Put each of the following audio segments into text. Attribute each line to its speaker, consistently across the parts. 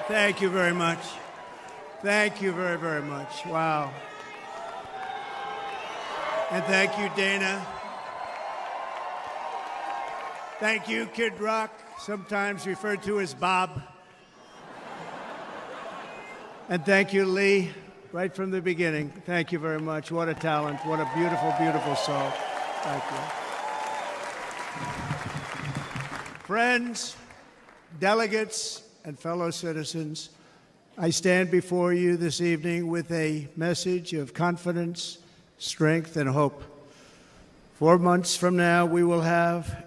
Speaker 1: Thank you very much. Thank you very, very much. Wow. And thank you, Dana. Thank you, Kid Rock, sometimes referred to as Bob. And thank you, Lee, right from the beginning. Thank you very much. What a talent. What a beautiful, beautiful soul. Thank you. Friends, delegates, and fellow citizens, I stand before you this evening with a message of confidence, strength, and hope. 4 months from now, we will have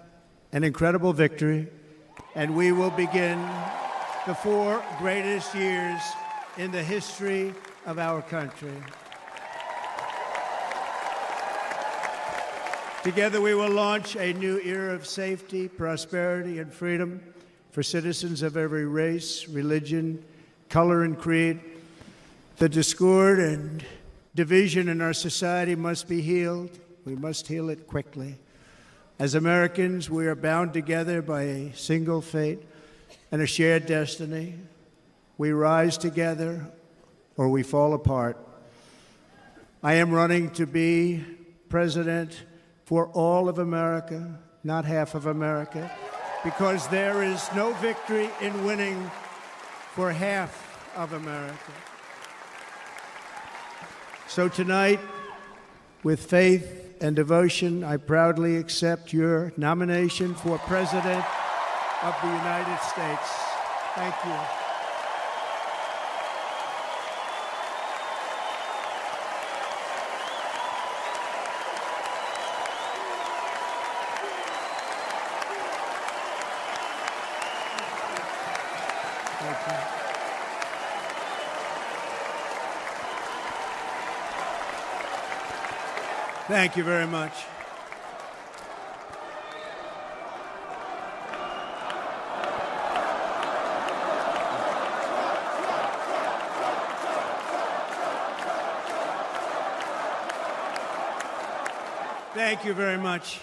Speaker 1: an incredible victory, and we will begin the 4 greatest years in the history of our country. Together, we will launch a new era of safety, prosperity, and freedom for citizens of every race, religion, color, and creed. The discord and division in our society must be healed. We must heal it quickly. As Americans, we are bound together by a single fate and a shared destiny. We rise together or we fall apart. I am running to be president for all of America, not half of America, because there is no victory in winning for half of America. So tonight, with faith and devotion, I proudly accept your nomination for President of the United States. Thank you. Thank you very much. Thank you very much.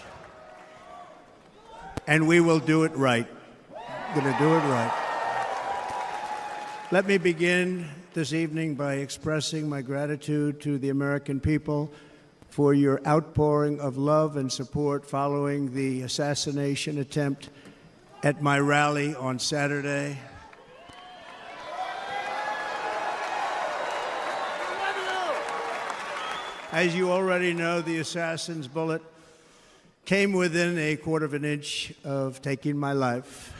Speaker 1: And we will do it right. We're going to do it right. Let me begin this evening by expressing my gratitude to the American people for your outpouring of love and support following the assassination attempt at my rally on Saturday. As you already know, the assassin's bullet came within a quarter of an inch of taking my life.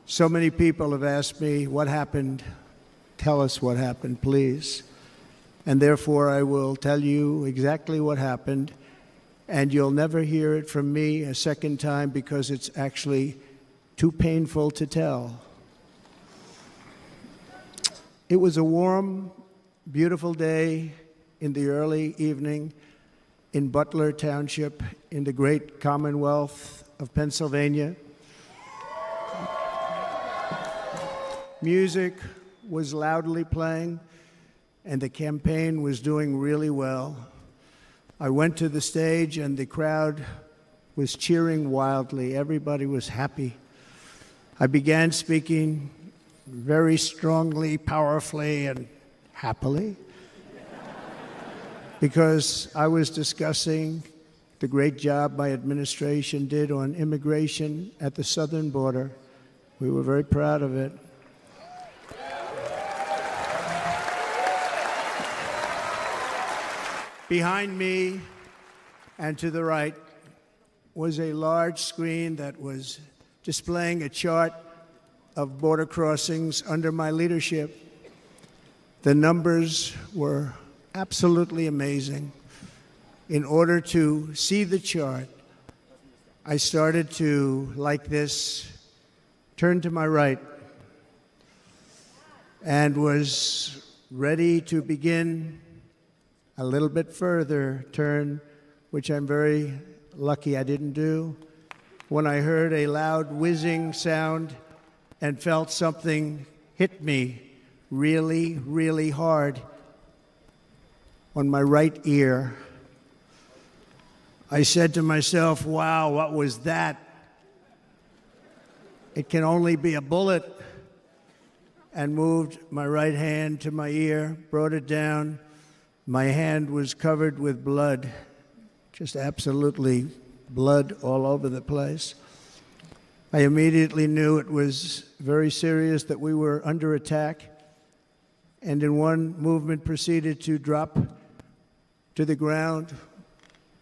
Speaker 1: So many people have asked me, what happened? Tell us what happened, please. And therefore, I will tell you exactly what happened, and you'll never hear it from me a second time because it's actually too painful to tell. It was a warm, beautiful day in the early evening in Butler Township in the great Commonwealth of Pennsylvania. Music was loudly playing, and the campaign was doing really well. I went to the stage, and the crowd was cheering wildly. Everybody was happy. I began speaking very strongly, powerfully, and happily because I was discussing the great job my administration did on immigration at the southern border. We were very proud of it. Behind me and to the right was a large screen that was displaying a chart of border crossings under my leadership. The numbers were absolutely amazing. In order to see the chart, I started to, like this, turn to my right and was ready to begin a little bit further turn, which I'm very lucky I didn't do, when I heard a loud whizzing sound and felt something hit me really, really hard on my right ear. I said to myself, wow, what was that? It can only be a bullet. and moved my right hand to my ear, brought it down. My hand was covered with blood, just absolutely blood all over the place. I immediately knew it was very serious, that we were under attack, and in one movement proceeded to drop to the ground.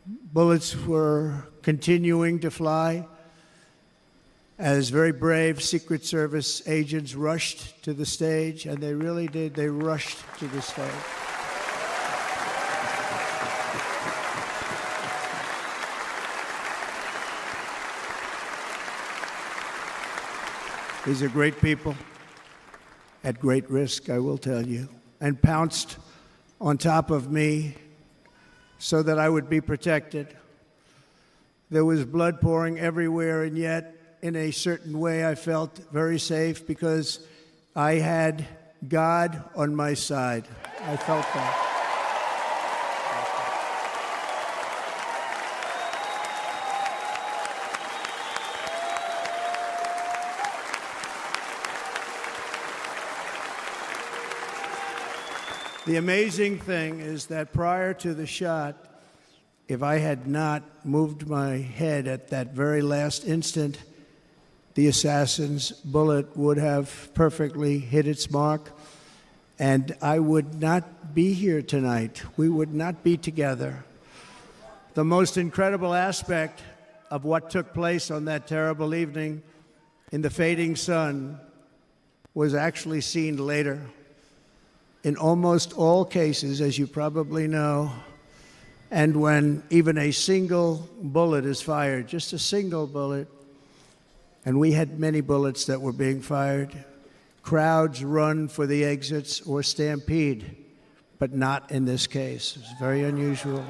Speaker 1: Bullets were continuing to fly as very brave Secret Service agents rushed to the stage, and they really did. They rushed to the stage. These are great people, at great risk, I will tell you, and pounced on top of me so that I would be protected. There was blood pouring everywhere, and yet, in a certain way, I felt very safe because I had God on my side. I felt that. The amazing thing is that prior to the shot, if I had not moved my head at that very last instant, the assassin's bullet would have perfectly hit its mark, and I would not be here tonight. We would not be together. The most incredible aspect of what took place on that terrible evening in the fading sun was actually seen later. In almost all cases, as you probably know, and when even a single bullet is fired, just a single bullet, and we had many bullets that were being fired, crowds run for the exits or stampede, but not in this case. It's very unusual.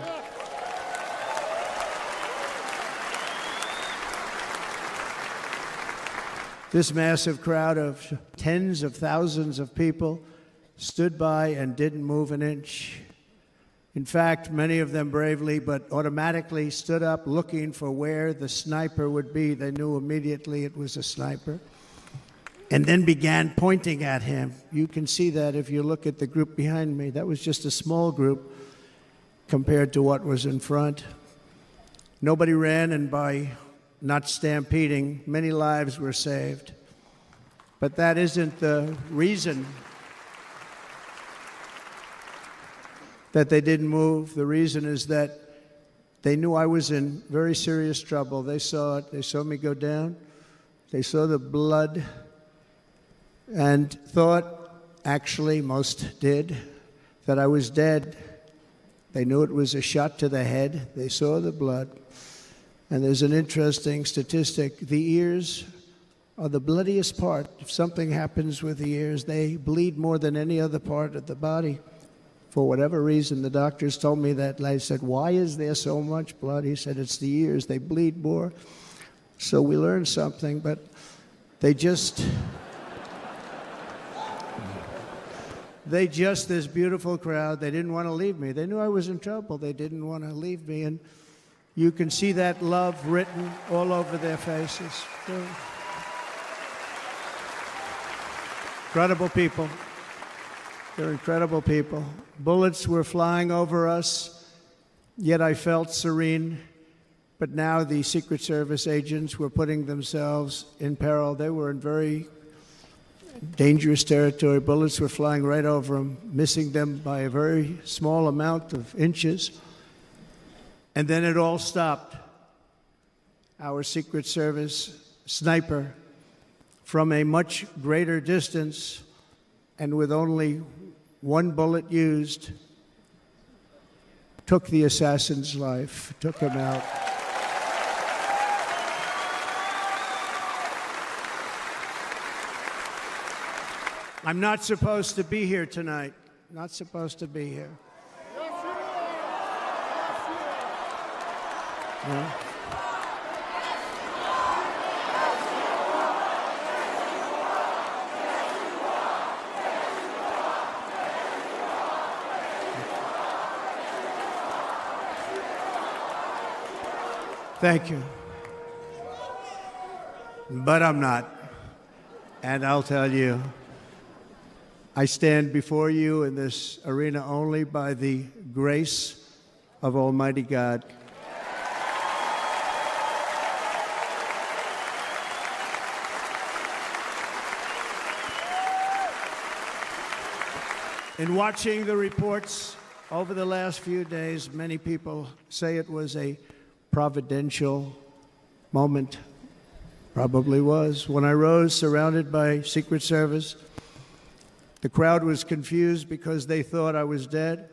Speaker 1: This massive crowd of tens of thousands of people stood by and didn't move an inch. In fact, many of them bravely but automatically stood up looking for where the sniper would be. They knew immediately it was a sniper, and then began pointing at him. You can see that if you look at the group behind me. That was just a small group compared to what was in front. Nobody ran, and by not stampeding, many lives were saved. But that isn't the reason that they didn't move. The reason is that they knew I was in very serious trouble. They saw it. They saw me go down. They saw the blood and thought, actually most did, that I was dead. They knew it was a shot to the head. They saw the blood. And there's an interesting statistic. The ears are the bloodiest part. If something happens with the ears, they bleed more than any other part of the body. For whatever reason, the doctors told me that. I said, why is there so much blood? He said, it's the ears. They bleed more. So we learned something, but they just, this beautiful crowd, they didn't want to leave me. They knew I was in trouble. They didn't want to leave me. And you can see that love written all over their faces. They're incredible people. They're incredible people. Bullets were flying over us, yet I felt serene. But now the Secret Service agents were putting themselves in peril. They were in very dangerous territory. Bullets were flying right over them, missing them by a very small amount of inches. And then it all stopped. Our Secret Service sniper, from a much greater distance and with only one bullet used, took the assassin's life, took him out. I'm not supposed to be here tonight. Not supposed to be here. No? Thank you. But I'm not. And I'll tell you, I stand before you in this arena only by the grace of Almighty God. In watching the reports over the last few days, many people say it was a providential moment. Probably was. When I rose, surrounded by Secret Service, the crowd was confused because they thought I was dead,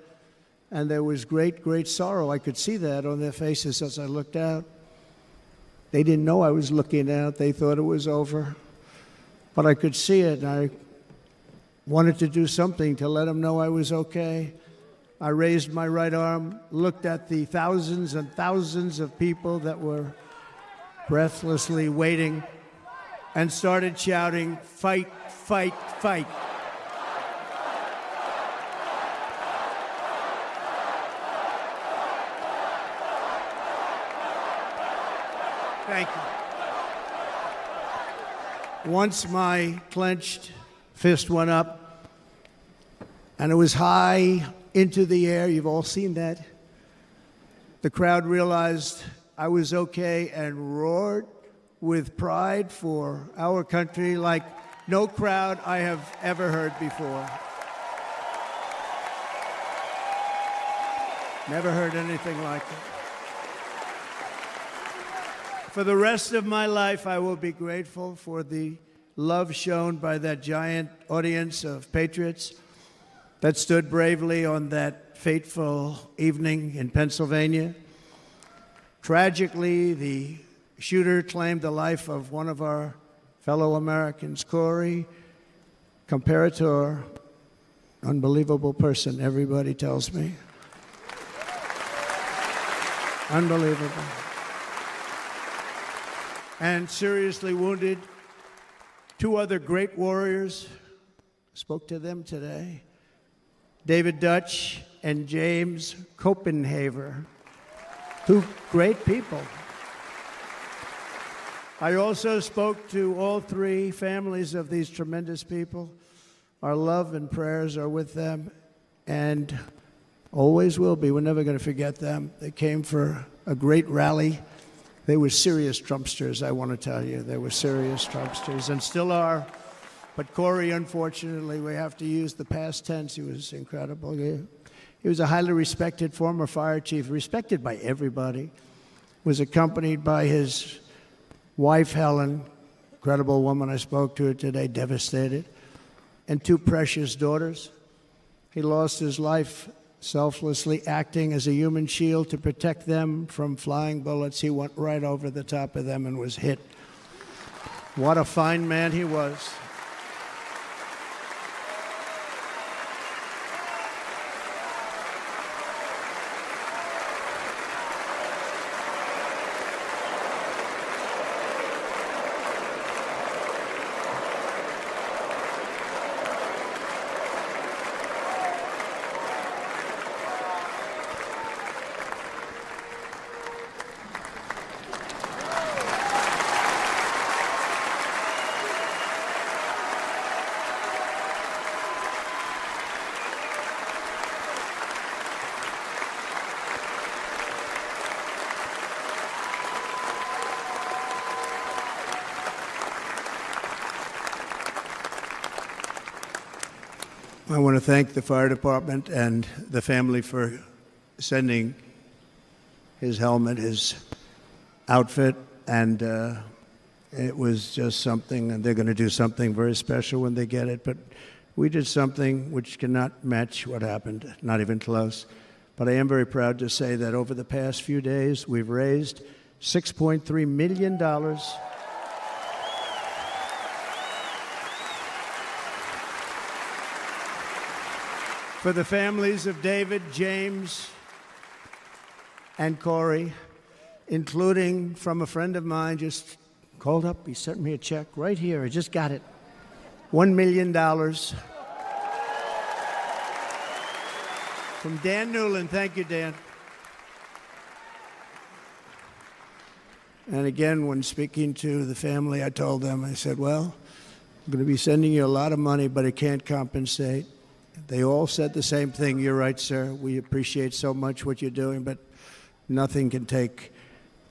Speaker 1: and there was great, great sorrow. I could see that on their faces as I looked out. They didn't know I was looking out. They thought it was over. But I could see it, and I wanted to do something to let them know I was okay. I raised my right arm, looked at the thousands and thousands of people that were breathlessly waiting, and started shouting, "Fight, fight, fight." Thank you. Once my clenched fist went up, and it was high into the air. You've all seen that. The crowd realized I was okay and roared with pride for our country like no crowd I have ever heard before. Never heard anything like it. For the rest of my life, I will be grateful for the love shown by that giant audience of patriots that stood bravely on that fateful evening in Pennsylvania. Tragically, the shooter claimed the life of one of our fellow Americans, Corey Comparator. Unbelievable person, everybody tells me. Unbelievable. And seriously wounded, two other great warriors. Spoke to them today. David Dutch and James Copenhaver. Two great people. I also spoke to all three families of these tremendous people. Our love and prayers are with them and always will be. We're never going to forget them. They came for a great rally. They were serious Trumpsters, I want to tell you. They were serious Trumpsters and still are. But Corey, unfortunately, we have to use the past tense. He was incredible. He was a highly respected former fire chief, respected by everybody. Was accompanied by his wife, Helen, incredible woman. I spoke to her today, devastated, and two precious daughters. He lost his life selflessly acting as a human shield to protect them from flying bullets. He went right over the top of them and was hit. What a fine man he was. I want to thank the fire department and the family for sending his helmet, his outfit, and it was just something, and they're going to do something very special when they get it. But we did something which cannot match what happened, not even close. But I am very proud to say that over the past few days, we've raised $6.3 million for the families of David, James, and Corey, including from a friend of mine just called up. He sent me a check right here. I just got it. $1 million from Dan Newland. Thank you, Dan. And again, when speaking to the family, I told them, I said, well, I'm going to be sending you a lot of money, but it can't compensate. They all said the same thing. You're right, sir. We appreciate so much what you're doing, but nothing can take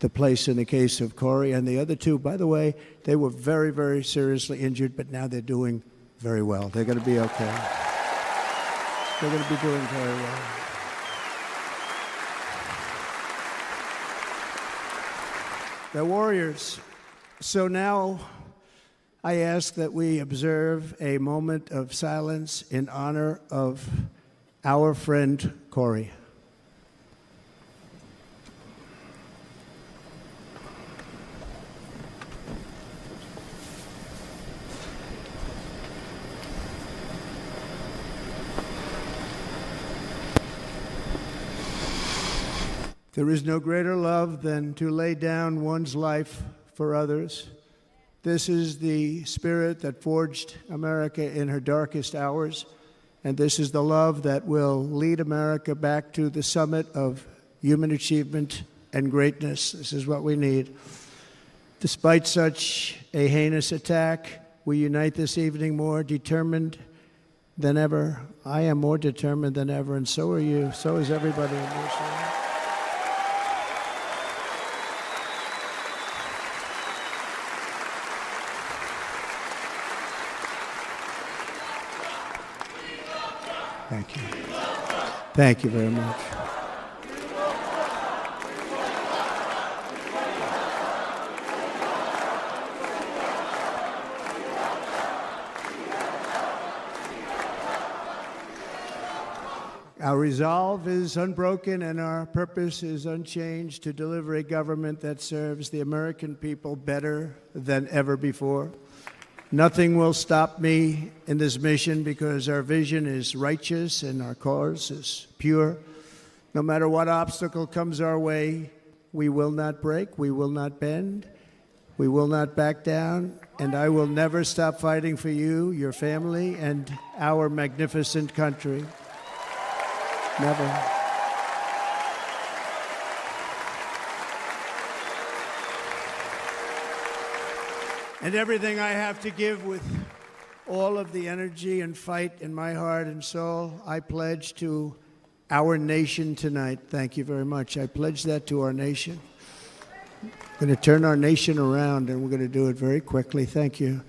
Speaker 1: the place in the case of Corey. And the other two, by the way, they were very, very seriously injured, but now they're doing very well. They're going to be okay. They're going to be doing very well. They're warriors. So now I ask that we observe a moment of silence in honor of our friend Corey. There is no greater love than to lay down one's life for others. This is the spirit that forged America in her darkest hours, and this is the love that will lead America back to the summit of human achievement and greatness. This is what we need. Despite such a heinous attack, we unite this evening more determined than ever. I am more determined than ever, and so are you. So is everybody in this room. Thank you. Thank you very much. Our resolve is unbroken and our purpose is unchanged to deliver a government that serves the American people better than ever before. Nothing will stop me in this mission because our vision is righteous and our cause is pure. No matter what obstacle comes our way, we will not break, we will not bend, we will not back down, and I will never stop fighting for you, your family, and our magnificent country. Never. And everything I have to give with all of the energy and fight in my heart and soul, I pledge to our nation tonight. Thank you very much. I pledge that to our nation. I'm going to turn our nation around, and we're going to do it very quickly. Thank you.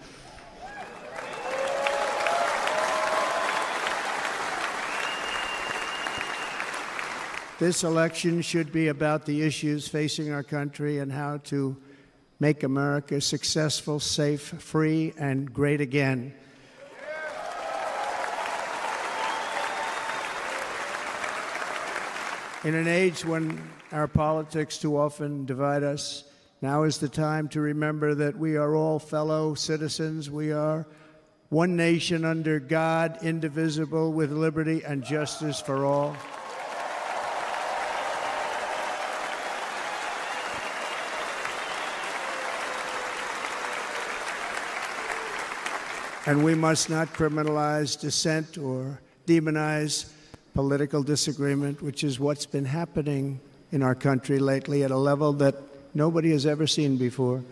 Speaker 1: This election should be about the issues facing our country and how to make America successful, safe, free, and great again. In an age when our politics too often divide us, now is the time to remember that we are all fellow citizens. We are one nation under God, indivisible, with liberty and justice for all. And we must not criminalize dissent or demonize political disagreement, which is what's been happening in our country lately at a level that nobody has ever seen before.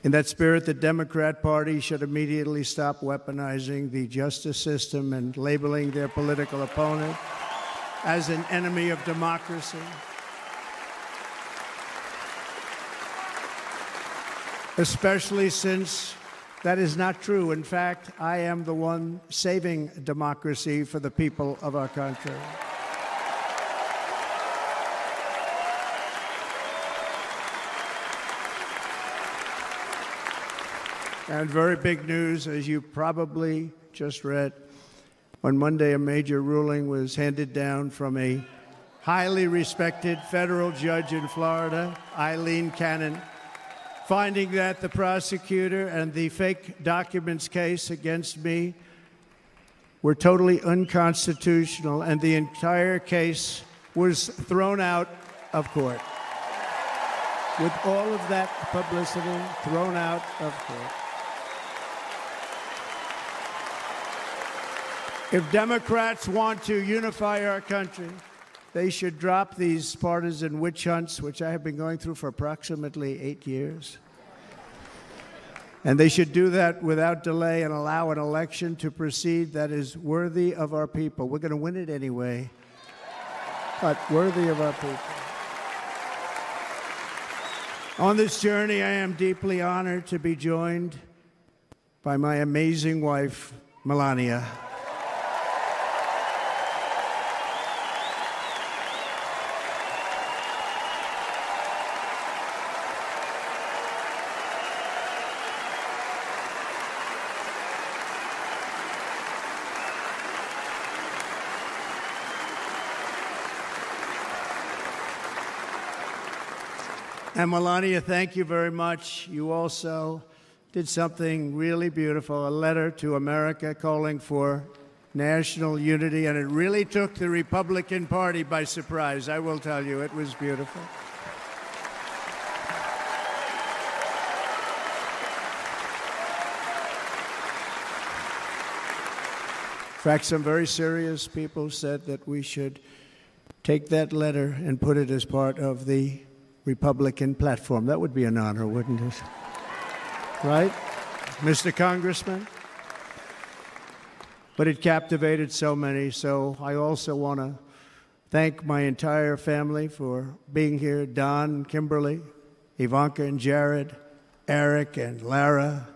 Speaker 1: In that spirit, the Democrat Party should immediately stop weaponizing the justice system and labeling their political opponent as an enemy of democracy. Especially since that is not true. In fact, I am the one saving democracy for the people of our country. And very big news, as you probably just read, on Monday a major ruling was handed down from a highly respected federal judge in Florida, Eileen Cannon, finding that the prosecutor and the fake documents case against me were totally unconstitutional, and the entire case was thrown out of court. With all of that publicity, thrown out of court. If Democrats want to unify our country, they should drop these partisan witch hunts, which I have been going through for approximately 8 years. And they should do that without delay and allow an election to proceed that is worthy of our people. We're going to win it anyway, but worthy of our people. On this journey, I am deeply honored to be joined by my amazing wife, Melania. And Melania, thank you very much. You also did something really beautiful, a letter to America calling for national unity, and it really took the Republican Party by surprise. I will tell you, it was beautiful. In fact, some very serious people said that we should take that letter and put it as part of the Republican platform. That would be an honor, wouldn't it? Right, Mr. Congressman? But it captivated so many, so I also want to thank my entire family for being here, Don, Kimberly, Ivanka and Jared, Eric and Lara,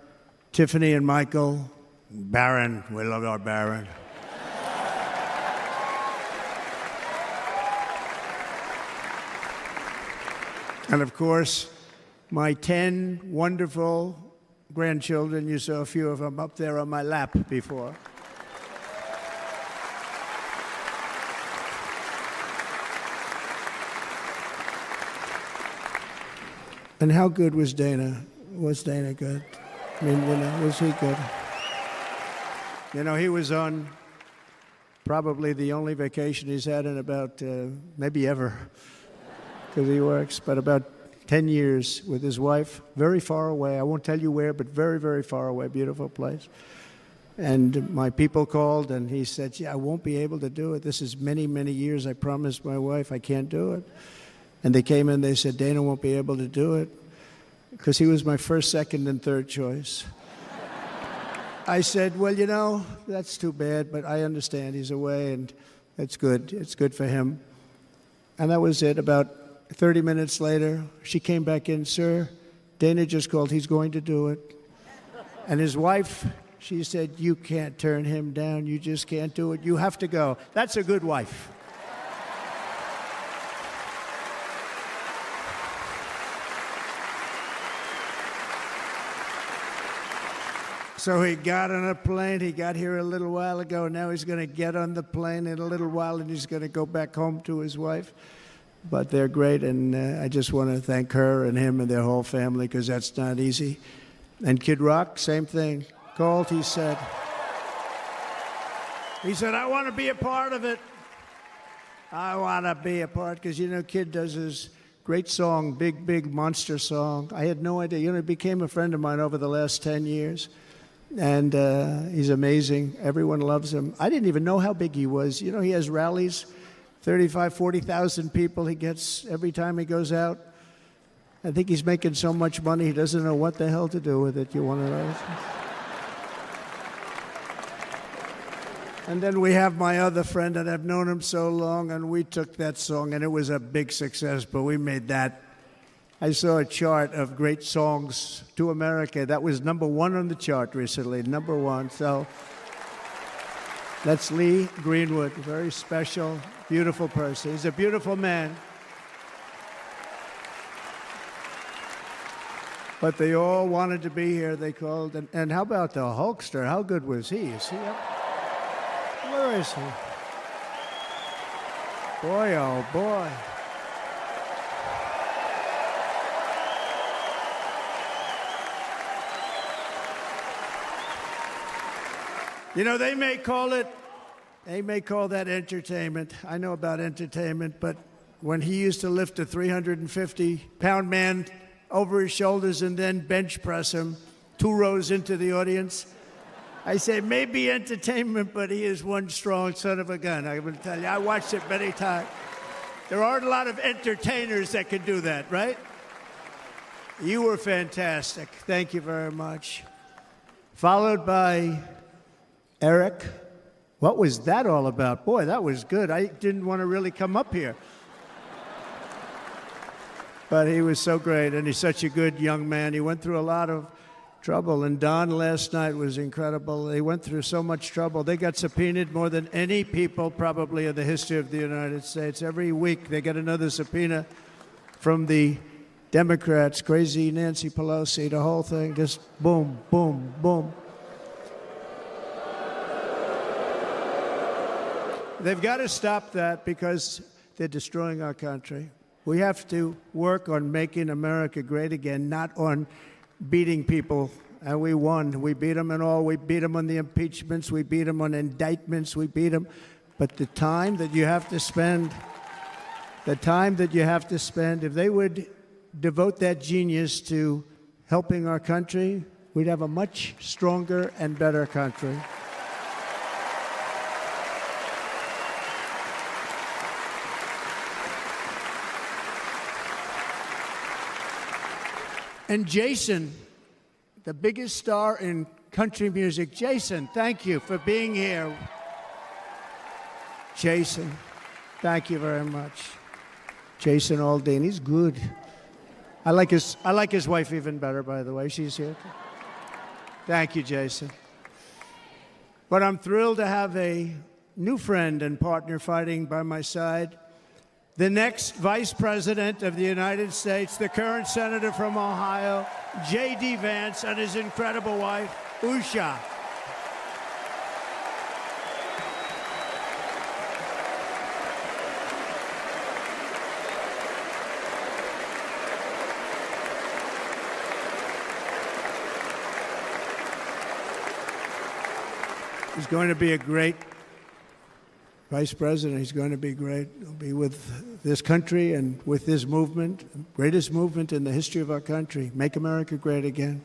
Speaker 1: Tiffany and Michael, Barron. We love our Barron. And of course, my 10 wonderful grandchildren. You saw a few of them up there on my lap before. And how good was Dana? Was Dana good? I mean, was he good? He was on probably the only vacation he's had in about, maybe ever, because he works, but about 10 years with his wife, very far away. I won't tell you where, but very, very far away, beautiful place. And my people called, and he said, I won't be able to do it. This is many, many years. I promised my wife I can't do it. And they came in, they said, Dana won't be able to do it, because he was my first, second, and third choice. I said, well, that's too bad, but I understand he's away, and it's good. It's good for him. And that was it. About 30 minutes later, she came back in, sir, Dana just called, he's going to do it. And his wife, she said, you can't turn him down, you just can't do it, you have to go. That's a good wife. So he got on a plane, he got here a little while ago, now he's going to get on the plane in a little while and he's going to go back home to his wife. But they're great, and I just want to thank her and him and their whole family, because that's not easy. And Kid Rock, same thing. Called, he said, I want to be a part of it. I want to be a part, because, Kid does his great song, Big, Big Monster song. I had no idea. He became a friend of mine over the last 10 years. And he's amazing. Everyone loves him. I didn't even know how big he was. He has rallies. 35, 40,000 people he gets every time he goes out. I think he's making so much money he doesn't know what the hell to do with it. You want to know? And then we have my other friend, and I've known him so long, and we took that song, and it was a big success, but we made that. I saw a chart of great songs to America. That was #1 on the chart recently, #1. So that's Lee Greenwood, very special, beautiful person. He's a beautiful man. But they all wanted to be here. They called. And how about the Hulkster? How good was he? Is he up? Where is he? Boy, oh boy. They may call that entertainment. I know about entertainment, but when he used to lift a 350-pound man over his shoulders and then bench press him 2 rows into the audience, I say maybe entertainment, but he is one strong son of a gun. I will tell you, I watched it many times. There aren't a lot of entertainers that can do that, right? You were fantastic. Thank you very much. Followed by Eric. What was that all about? Boy, that was good. I didn't want to really come up here. But he was so great, and he's such a good young man. He went through a lot of trouble, and Don last night was incredible. They went through so much trouble. They got subpoenaed more than any people probably in the history of the United States. Every week they get another subpoena from the Democrats, crazy Nancy Pelosi, the whole thing, just boom, boom, boom. They've got to stop that because they're destroying our country. We have to work on making America great again, not on beating people. And we won. We beat them and all. We beat them on the impeachments. We beat them on indictments. We beat them. But the time that you have to spend, if they would devote that genius to helping our country, we'd have a much stronger and better country. And Jason, the biggest star in country music. Jason, thank you for being here. Jason, thank you very much. Jason Aldean, he's good. I like his wife even better, by the way. She's here. Thank you, Jason. But I'm thrilled to have a new friend and partner fighting by my side. The next Vice President of the United States, the current Senator from Ohio, J.D. Vance, and his incredible wife, Usha. He's going to be a great Vice President. He's going to be great. He'll be with this country and with this movement, greatest movement in the history of our country, Make America Great Again.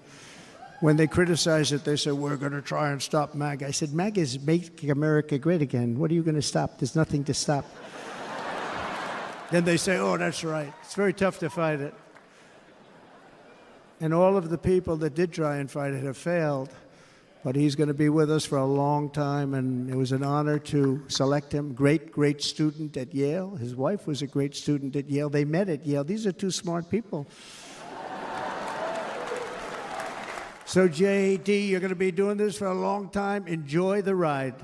Speaker 1: When they criticize it, they say, we're going to try and stop MAGA. I said, MAGA is Make America Great Again. What are you going to stop? There's nothing to stop. Then they say, oh, that's right. It's very tough to fight it. And all of the people that did try and fight it have failed. But he's going to be with us for a long time, and it was an honor to select him. Great, great student at Yale. His wife was a great student at Yale. They met at Yale. These are two smart people. So, J.D., you're going to be doing this for a long time. Enjoy the ride.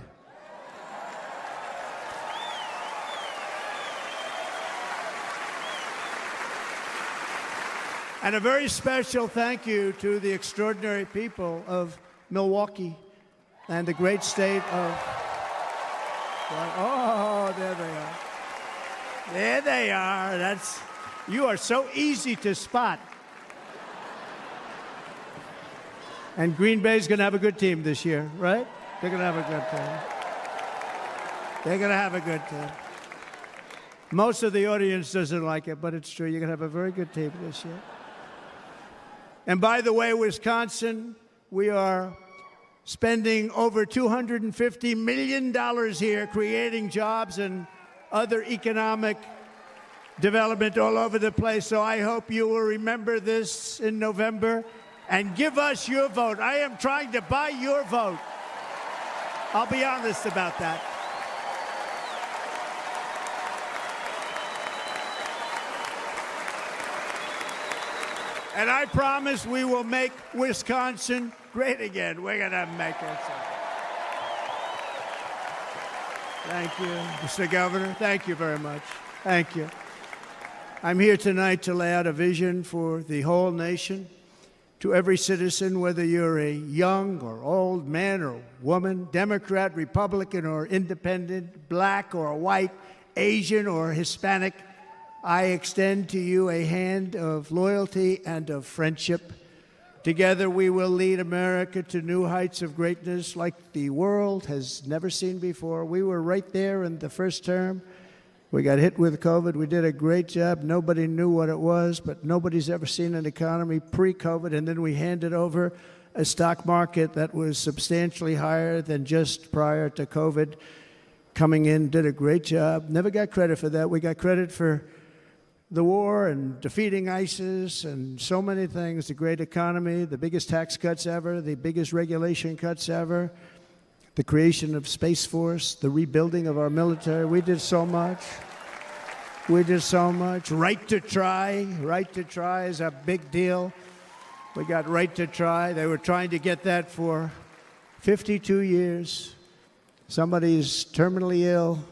Speaker 1: And a very special thank you to the extraordinary people of Milwaukee and the great state of... Oh, there they are. There they are. You are so easy to spot. And Green Bay's going to have a good team this year, right? They're going to have a good team. They're going to have a good team. Most of the audience doesn't like it, but it's true. You're going to have a very good team this year. And by the way, Wisconsin, we are spending over $250 million here, creating jobs and other economic development all over the place. So I hope you will remember this in November and give us your vote. I am trying to buy your vote. I'll be honest about that. And I promise we will make Wisconsin great again. We're going to make it. Thank you, Mr. Governor. Thank you very much. Thank you. I'm here tonight to lay out a vision for the whole nation. To every citizen, whether you're a young or old man or woman, Democrat, Republican, or independent, black or white, Asian or Hispanic, I extend to you a hand of loyalty and of friendship. Together we will lead America to new heights of greatness like the world has never seen before. We were right there in the first term. We got hit with COVID. We did a great job. Nobody knew what it was, but nobody's ever seen an economy pre-COVID. And then we handed over a stock market that was substantially higher than just prior to COVID. Coming in, did a great job. Never got credit for that. We got credit for the war and defeating ISIS and so many things, the great economy, the biggest tax cuts ever, the biggest regulation cuts ever, the creation of Space Force, the rebuilding of our military. We did so much. We did so much. Right to try. Right to try is a big deal. We got right to try. They were trying to get that for 52 years. Somebody's terminally ill,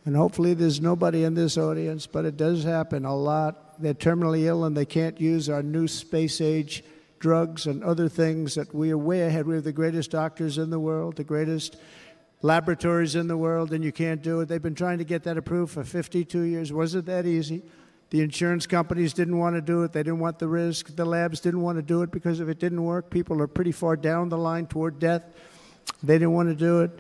Speaker 1: and hopefully there's nobody in this audience, but it does happen a lot. They're terminally ill and they can't use our new space-age drugs and other things that we are way ahead. We have the greatest doctors in the world, the greatest laboratories in the world, and you can't do it. They've been trying to get that approved for 52 years. Wasn't that easy? The insurance companies didn't want to do it. They didn't want the risk. The labs didn't want to do it because if it didn't work, people are pretty far down the line toward death. They didn't want to do it.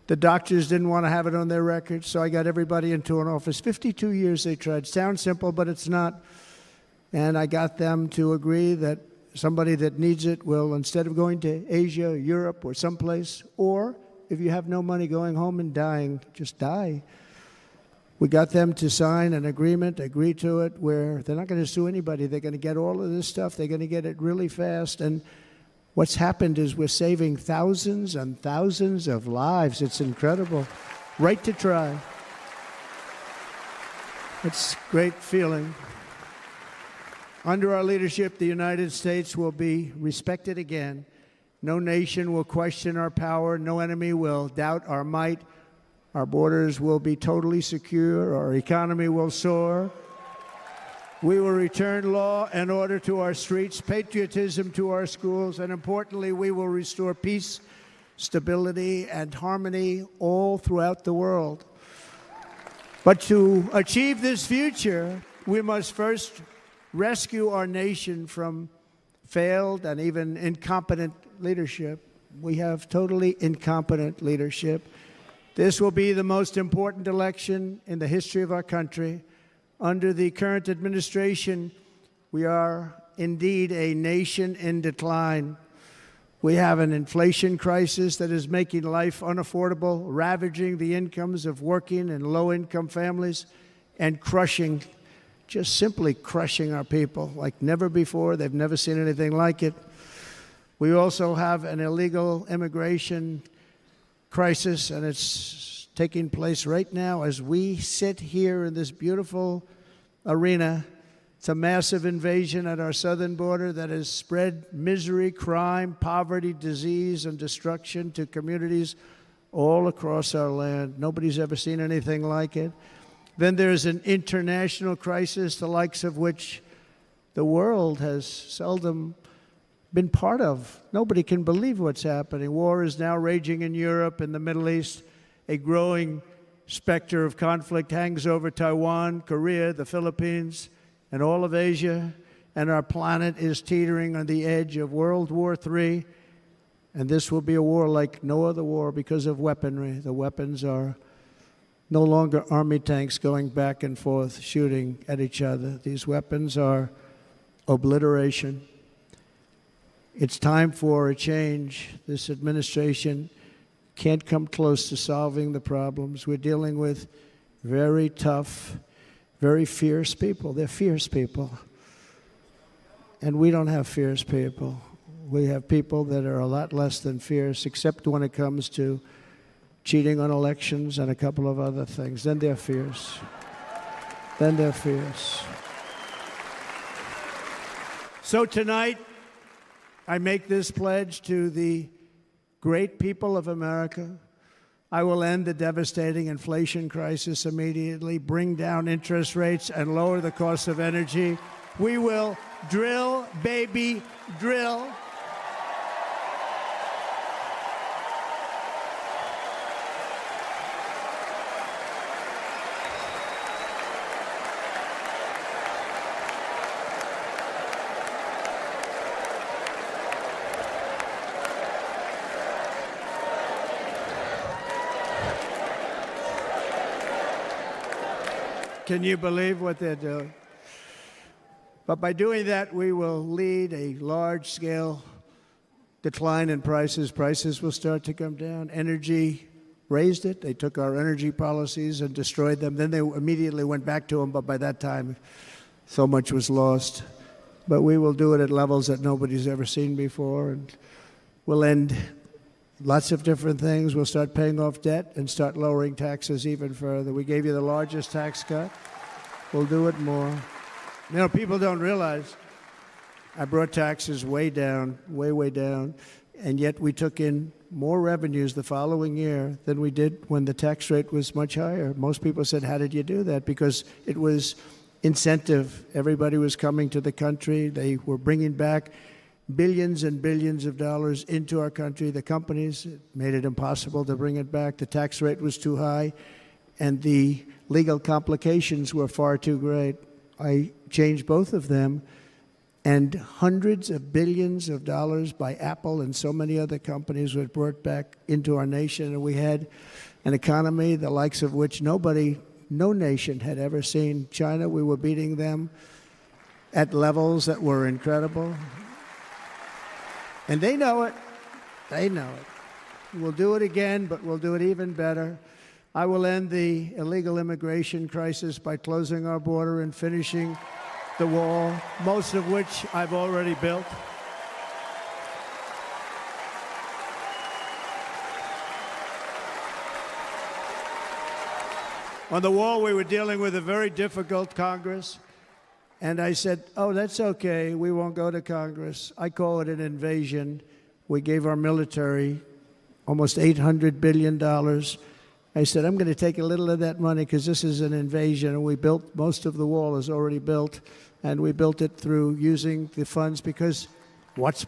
Speaker 1: The doctors didn't want to have it on their records, so I got everybody into an office. 52 years they tried. Sounds simple, but it's not. And I got them to agree that somebody that needs it will, instead of going to Asia, Europe, or someplace, or if you have no money, going home and dying, just die. We got them to sign an agreement, agree to it, where they're not going to sue anybody. They're going to get all of this stuff. They're going to get it really fast. And what's happened is we're saving thousands and thousands of lives. It's incredible. Right to try. It's a great feeling. Under our leadership, the United States will be respected again. No nation will question our power. No enemy will doubt our might. Our borders will be totally secure. Our economy will soar. We will return law and order to our streets, patriotism to our schools, and importantly, we will restore peace, stability, and harmony all throughout the world. But to achieve this future, we must first rescue our nation from failed and even incompetent leadership. We have totally incompetent leadership. This will be the most important election in the history of our country. Under the current administration, we are indeed a nation in decline. We have an inflation crisis that is making life unaffordable, ravaging the incomes of working and low-income families, and crushing, just simply crushing our people like never before. They've never seen anything like it. We also have an illegal immigration crisis, and it's taking place right now as we sit here in this beautiful arena. It's a massive invasion at our southern border that has spread misery, crime, poverty, disease, and destruction to communities all across our land. Nobody's ever seen anything like it. Then there's an international crisis, the likes of which the world has seldom been part of. Nobody can believe what's happening. War is now raging in Europe and the Middle East. A growing specter of conflict hangs over Taiwan, Korea, the Philippines, and all of Asia. And our planet is teetering on the edge of World War III. And this will be a war like no other war because of weaponry. The weapons are no longer army tanks going back and forth shooting at each other. These weapons are obliteration. It's time for a change. This administration can't come close to solving the problems. We're dealing with very tough, very fierce people. They're fierce people. And we don't have fierce people. We have people that are a lot less than fierce, except when it comes to cheating on elections and a couple of other things. Then they're fierce. Then they're fierce. So tonight, I make this pledge to the great people of America. I will end the devastating inflation crisis immediately, bring down interest rates, and lower the cost of energy. We will drill, baby, drill. Can you believe what they're doing? But by doing that, we will lead a large-scale decline in prices. Prices will start to come down. Energy raised it. They took our energy policies and destroyed them. Then they immediately went back to them, but by that time, So much was lost. But we will do it at levels that nobody's ever seen before. And we'll end lots of different things. We'll start paying off debt and start lowering taxes even further. We gave you the largest tax cut. We'll do it more. You know, people don't realize I brought taxes way down, way down, and yet we took in more revenues the following year than we did when the tax rate was much higher. Most people said, how did you do that? Because it was incentive. Everybody was coming to the country. They were bringing back billions and billions of dollars into our country. The companies made it impossible to bring it back. The tax rate was too high, and the legal complications were far too great. I changed both of them, and hundreds of billions of dollars by Apple and so many other companies were brought back into our nation, and we had an economy the likes of which no nation had ever seen. China, we were beating them at levels that were incredible. And they know it. They know it. We'll do it again, but we'll do it even better. I will end the illegal immigration crisis by closing our border and finishing the wall, most of which I've already built. On the wall, we were dealing with a very difficult Congress, and I said, oh, that's okay, we won't go to Congress. I call it an invasion. We gave our military almost $800 billion. I said, I'm going to take a little of that money because this is an invasion, and we built, most of the wall is already built, and we built it through using the funds because what's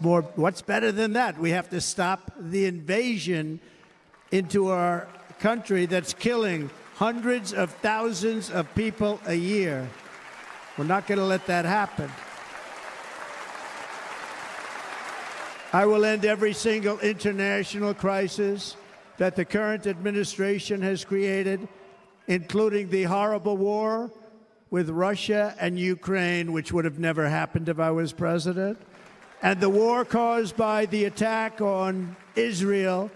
Speaker 1: better than that? We have to stop the invasion into our country that's killing hundreds of thousands of people a year. We're not going to let that happen. I will end every single international crisis that the current administration has created, including the horrible war with Russia and Ukraine, which would have never happened if I was president, and the war caused by the attack on Israel,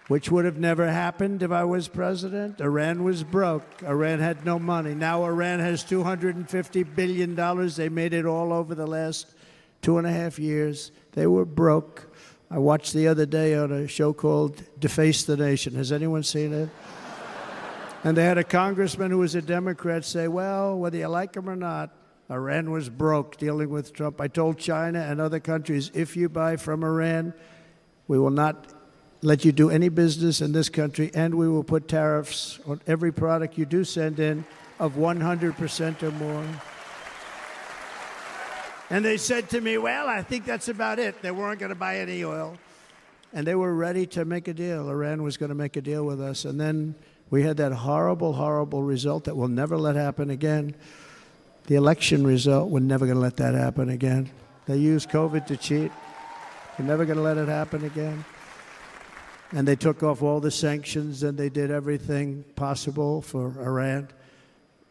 Speaker 1: which would have never happened if I was president. Iran was broke. Iran had no money. Now Iran has $250 billion. They made it all over the last 2.5 years. They were broke. I watched the other day on a show called Deface the Nation. Has anyone seen it? And they had a congressman who was a Democrat say, well, whether you like him or not, Iran was broke dealing with Trump. I told China and other countries, if you buy from Iran, we will not let you do any business in this country, and we will put tariffs on every product you do send in of 100% or more. And they said to me, well, I think that's about it. They weren't going to buy any oil. And they were ready to make a deal. Iran was going to make a deal with us. And then we had that horrible, horrible result that we'll never let happen again. The election result, we're never going to let that happen again. They used COVID to cheat. We're never going to let it happen again. And they took off all the sanctions, and they did everything possible for Iran.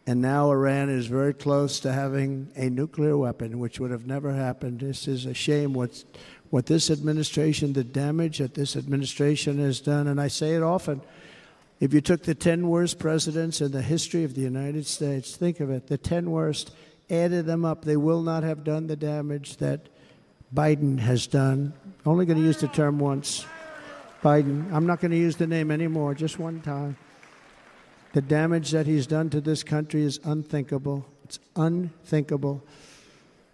Speaker 1: And now Iran is very close to having a nuclear weapon, which would have never happened. This is a shame what this administration, the damage that this administration has done. And I say it often, if you took the 10 worst presidents in the history of the United States, think of it, the 10 worst, added them up, they will not have done the damage that Biden has done. Only going to use the term once. Biden, I'm not going to use the name anymore, just one time. The damage that he's done to this country is unthinkable. It's unthinkable.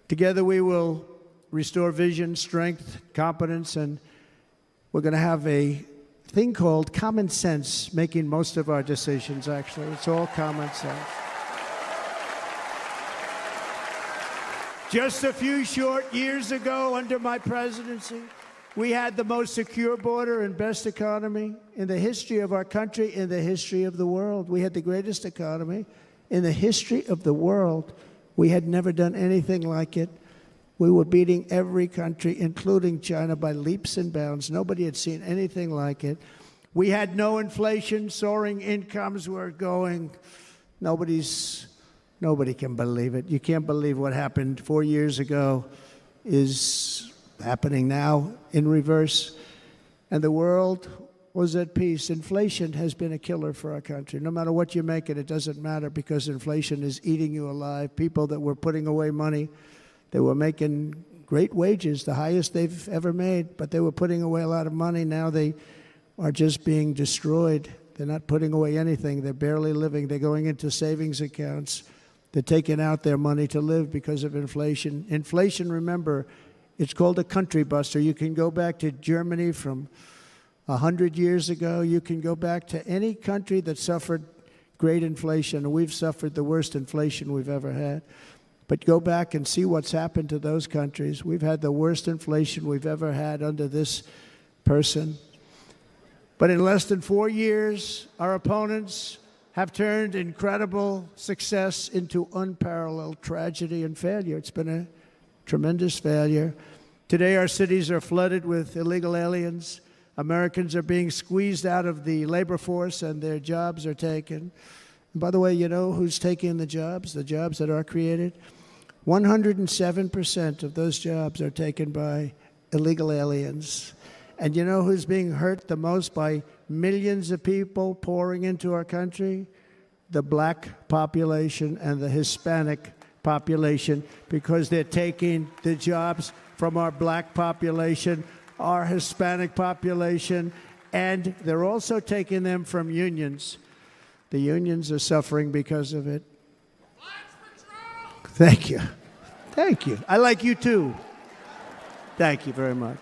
Speaker 1: Together we will restore vision, strength, competence, and we're going to have a thing called common sense making most of our decisions, actually. It's all common sense. Just a few short years ago, under my presidency, we had the most secure border and best economy in the history of our country, in the history of the world. We had the greatest economy in the history of the world. We had never done anything like it. We were beating every country, including China, by leaps and bounds. Nobody had seen anything like it. We had no inflation. Soaring incomes were going. Nobody can believe it. You can't believe what happened 4 years ago is happening now in reverse. And the world was at peace. Inflation has been a killer for our country. No matter what you make it, it doesn't matter because inflation is eating you alive. People that were putting away money, they were making great wages, the highest they've ever made, but they were putting away a lot of money. Now they are just being destroyed. They're not putting away anything. They're barely living. They're going into savings accounts. They're taking out their money to live because of inflation. Inflation, remember, it's called a country buster. You can go back to Germany from 100 years ago. You can go back to any country that suffered great inflation. We've suffered the worst inflation we've ever had. But go back and see what's happened to those countries. We've had the worst inflation we've ever had under this person. But in less than 4 years, our opponents have turned incredible success into unparalleled tragedy and failure. It's been a tremendous failure. Today, our cities are flooded with illegal aliens. Americans are being squeezed out of the labor force and their jobs are taken. And by the way, you know who's taking the jobs that are created? 107% of those jobs are taken by illegal aliens. And you know who's being hurt the most by millions of people pouring into our country? The black population and the Hispanic population, because they're taking the jobs from our black population, our Hispanic population, and they're also taking them from unions. The unions are suffering because of it. Thank you. Thank you. I like you too. Thank you very much.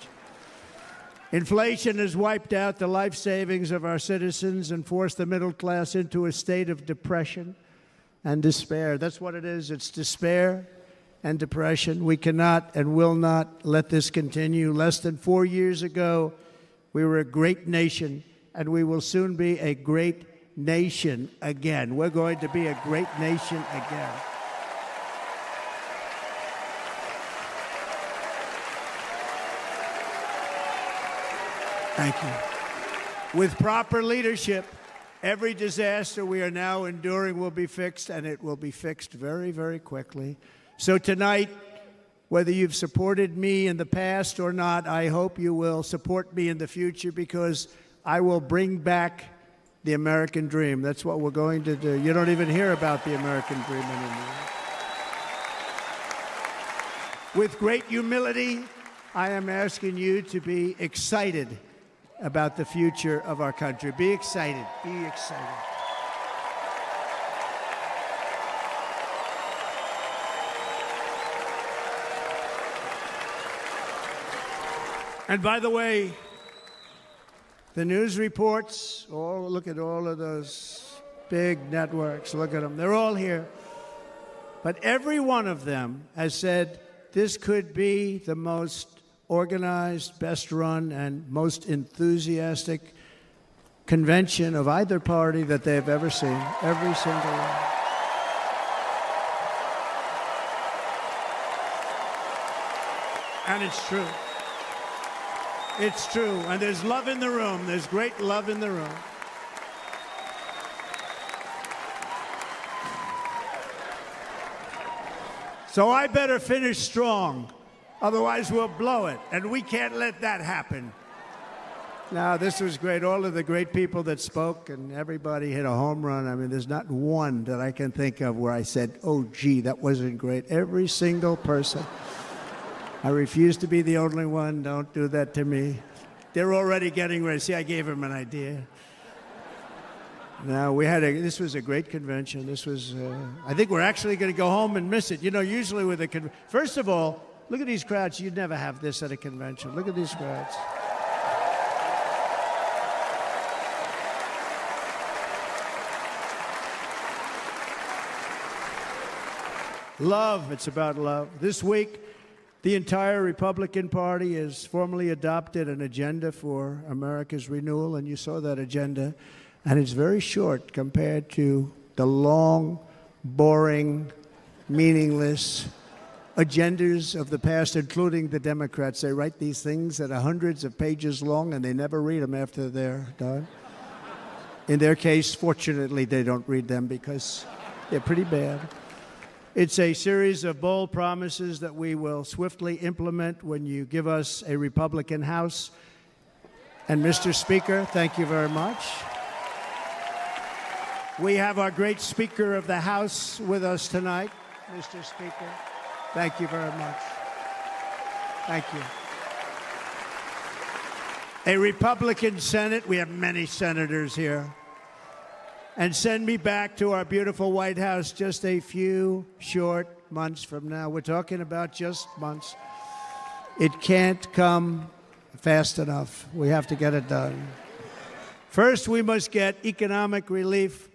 Speaker 1: Inflation has wiped out the life savings of our citizens and forced the middle class into a state of depression and despair. That's what it is. It's despair and depression. We cannot and will not let this continue. Less than 4 years ago, we were a great nation, and we will soon be a great nation again. We're going to be a great nation again. Thank you. With proper leadership, every disaster we are now enduring will be fixed, and it will be fixed very, very quickly. So tonight, whether you've supported me in the past or not, I hope you will support me in the future, because I will bring back the American dream. That's what we're going to do. You don't even hear about the American dream anymore. With great humility, I am asking you to be excited about the future of our country. Be excited. Be excited. And by the way, the news reports, look at all of those big networks. Look at them. They're all here. But every one of them has said this could be the most organized, best run, and most enthusiastic convention of either party that they've ever seen. Every single one. And it's true. It's true. And there's love in the room. There's great love in the room. So I better finish strong. Otherwise, we'll blow it, and we can't let that happen. Now, this was great. All of the great people that spoke, and everybody hit a home run. I mean, there's not one that I can think of where I said, oh, gee, that wasn't great. Every single person. I refuse to be the only one. Don't do that to me. They're already getting ready. See, I gave them an idea. Now, this was a great convention. This was, I think we're actually going to go home and miss it. You know, usually with a first of all, look at these crowds. You'd never have this at a convention. Look at these crowds. Love. It's about love. This week, the entire Republican Party has formally adopted an agenda for America's renewal, and you saw that agenda. And it's very short compared to the long, boring, meaningless agendas of the past, including the Democrats. They write these things that are hundreds of pages long, and they never read them after they're done. In their case, fortunately, they don't read them because they're pretty bad. It's a series of bold promises that we will swiftly implement when you give us a Republican House And Mr. Speaker, thank you very much. We have our great Speaker of the House with us tonight. Mr. Speaker, thank you very much. Thank you. A Republican Senate, we have many senators here, and send me back to our beautiful White House just a few short months from now. We're talking about just months. It can't come fast enough. We have to get it done. First, we must get economic relief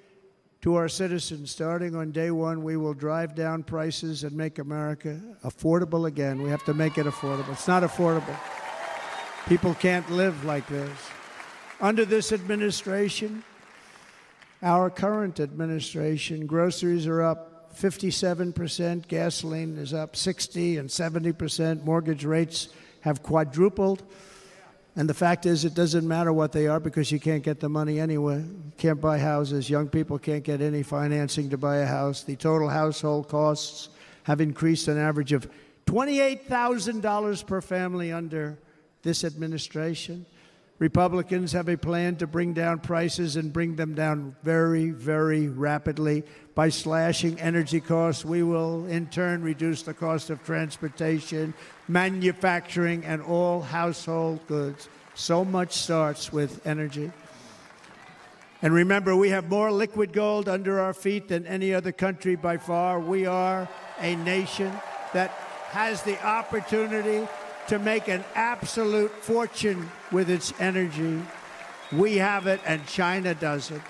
Speaker 1: to our citizens. Starting on day one, we will drive down prices and make America affordable again. We have to make it affordable. It's not affordable. People can't live like this. Under this administration, our current administration, groceries are up 57%, gasoline is up 60 and 70%, mortgage rates have quadrupled. And the fact is, it doesn't matter what they are because you can't get the money anyway. You can't buy houses. Young people can't get any financing to buy a house. The total household costs have increased an average of $28,000 per family under this administration. Republicans have a plan to bring down prices and bring them down very, very rapidly. By slashing energy costs, we will in turn reduce the cost of transportation, manufacturing, and all household goods. So much starts with energy. And remember, we have more liquid gold under our feet than any other country by far. We are a nation that has the opportunity to make an absolute fortune with its energy. We have it, and China doesn't.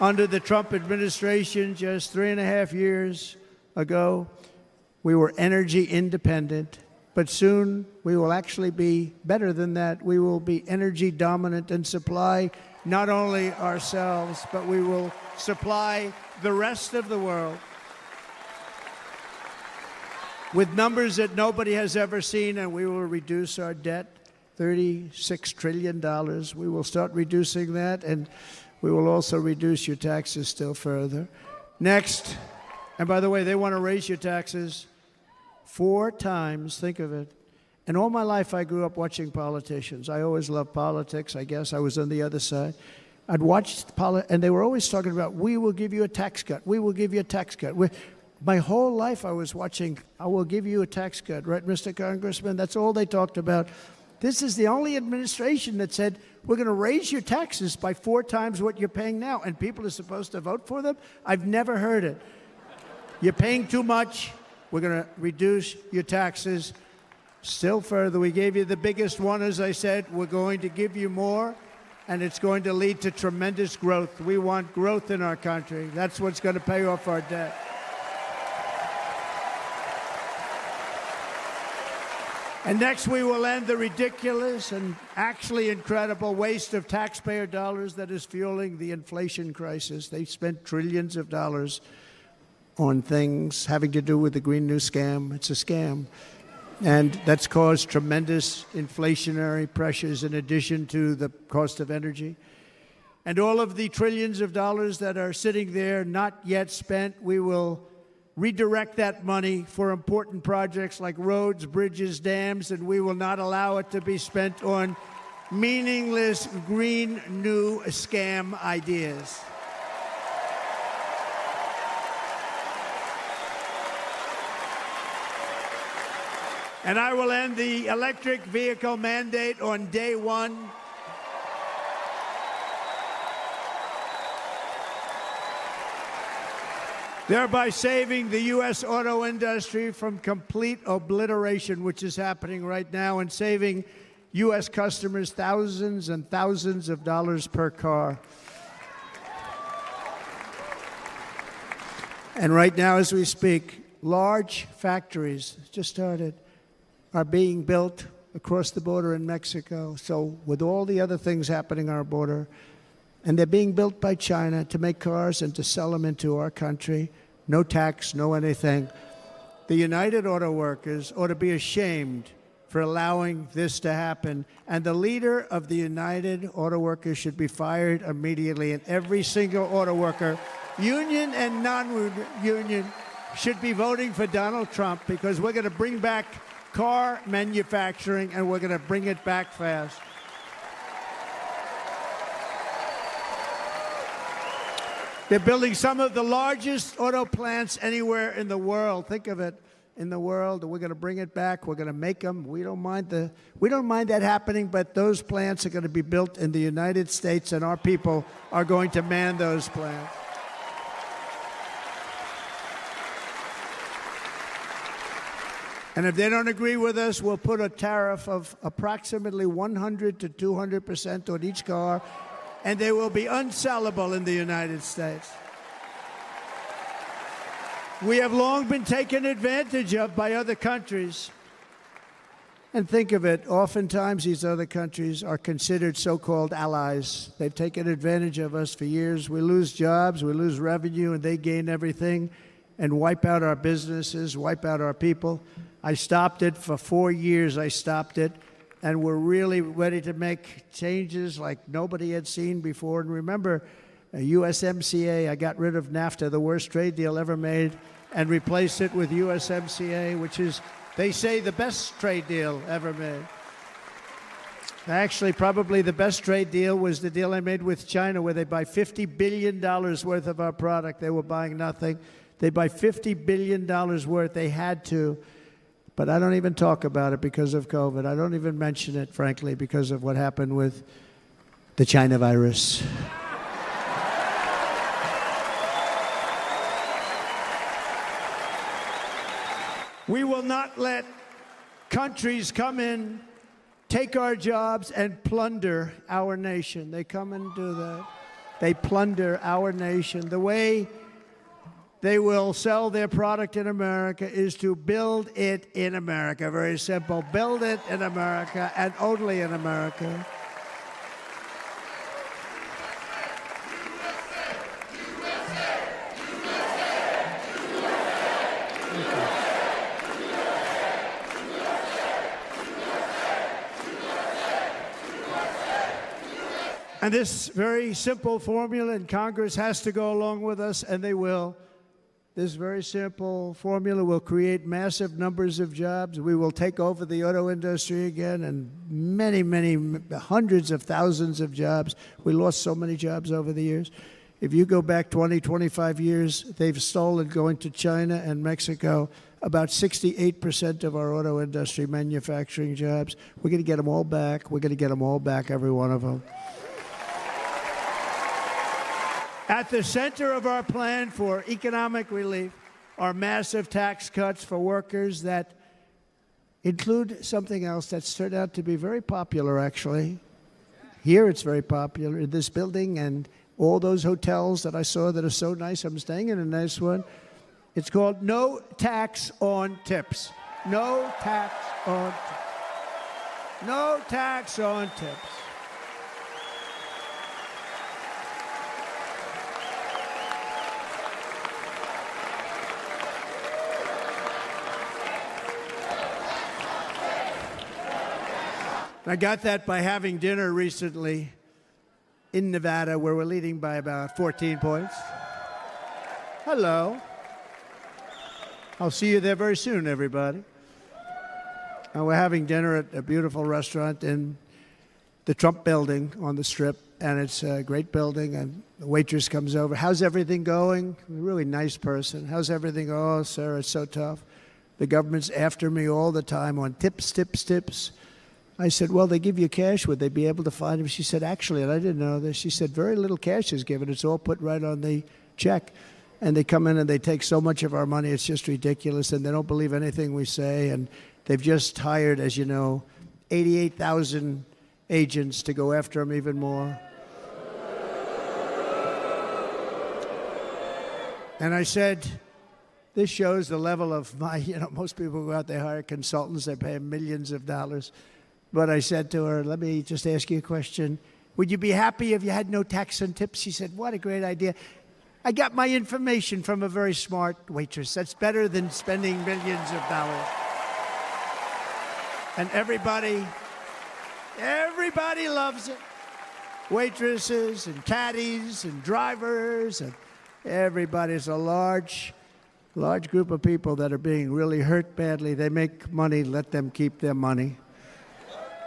Speaker 1: Under the Trump administration, just 3.5 years ago, we were energy independent, but soon we will actually be better than that. We will be energy dominant and supply not only ourselves, but we will supply the rest of the world with numbers that nobody has ever seen, and we will reduce our debt, $36 trillion. We will start reducing that, and we will also reduce your taxes still further. Next, and by the way, they want to raise your taxes 4 times, think of it. And all my life I grew up watching politicians. I always loved politics, I guess. I was on the other side. I'd watch and they were always talking about, we will give you a tax cut. We will give you a tax cut. My whole life I was watching, I will give you a tax cut, right, Mr. Congressman? That's all they talked about. This is the only administration that said, we're going to raise your taxes by 4 times what you're paying now, and people are supposed to vote for them? I've never heard it. You're paying too much. We're going to reduce your taxes still further. We gave you the biggest one, as I said. We're going to give you more, and it's going to lead to tremendous growth. We want growth in our country. That's what's going to pay off our debt. And next, we will end the ridiculous and actually incredible waste of taxpayer dollars that is fueling the inflation crisis. They spent trillions of dollars on things having to do with the Green New Scam. It's a scam. And that's caused tremendous inflationary pressures in addition to the cost of energy. And all of the trillions of dollars that are sitting there not yet spent, we will redirect that money for important projects like roads, bridges, dams, and we will not allow it to be spent on meaningless green new scam ideas. And I will end the electric vehicle mandate on day one. Thereby saving the U.S. auto industry from complete obliteration, which is happening right now, and saving U.S. customers thousands and thousands of dollars per car. And right now, as we speak, large factories just started, are being built across the border in Mexico. So with all the other things happening on our border, and they're being built by China to make cars and to sell them into our country. No tax, no anything. The United Auto Workers ought to be ashamed for allowing this to happen. And the leader of the United Auto Workers should be fired immediately. And every single auto worker, union and non-union, should be voting for Donald Trump, because we're going to bring back car manufacturing, and we're going to bring it back fast. They're building some of the largest auto plants anywhere in the world. Think of it, in the world. We're going to bring it back. We're going to make them. We don't mind that happening, but those plants are going to be built in the United States, and our people are going to man those plants. And if they don't agree with us, we'll put a tariff of approximately 100 to 200% on each car, and they will be unsellable in the United States. We have long been taken advantage of by other countries. And think of it, oftentimes these other countries are considered so-called allies. They've taken advantage of us for years. We lose jobs, we lose revenue, and they gain everything and wipe out our businesses, wipe out our people. I stopped it for 4 years. I stopped it, and we're really ready to make changes like nobody had seen before. And remember, USMCA, I got rid of NAFTA, the worst trade deal ever made, and replaced it with USMCA, which is, they say, the best trade deal ever made. Actually, probably the best trade deal was the deal I made with China, where they buy $50 billion worth of our product. They were buying nothing. They buy $50 billion worth. They had to. But I don't even talk about it because of COVID. I don't even mention it, frankly, because of what happened with the China virus. We will not let countries come in, take our jobs, and plunder our nation. They come and do that. They plunder our nation. The way they will sell their product in America is to build it in America. Very simple. Build it in America and only in America. And this very simple formula, and Congress has to go along with us, and they will. This very simple formula will create massive numbers of jobs. We will take over the auto industry again, and many, many hundreds of thousands of jobs. We lost so many jobs over the years. If you go back 20, 25 years, they've stolen, going to China and Mexico, about 68% of our auto industry manufacturing jobs. We're going to get them all back. We're going to get them all back, every one of them. At the center of our plan for economic relief are massive tax cuts for workers that include something else that's turned out to be very popular, actually. Here it's very popular, in this building and all those hotels that I saw that are so nice. I'm staying in a nice one. It's called no tax on tips. No tax on tips. No tax on tips. I got that by having dinner recently in Nevada, where we're leading by about 14 points. Hello. I'll see you there very soon, everybody. And we're having dinner at a beautiful restaurant in the Trump building on the Strip, and it's a great building, and the waitress comes over. How's everything going? A really nice person. How's everything? Oh, sir, it's so tough. The government's after me all the time on tips, tips, tips. I said, well, they give you cash. Would they be able to find him? She said, actually, and I didn't know this, she said, very little cash is given. It's all put right on the check. And they come in and they take so much of our money, it's just ridiculous. And they don't believe anything we say. And they've just hired, as you know, 88,000 agents to go after him even more. And I said, this shows the level of my, most people go out, they hire consultants, they pay them millions of dollars. But I said to her, let me just ask you a question. Would you be happy if you had no tax on tips? She said, what a great idea. I got my information from a very smart waitress. That's better than spending millions of dollars. And everybody loves it. Waitresses and caddies and drivers and everybody. It's a large group of people that are being really hurt badly. They make money, let them keep their money.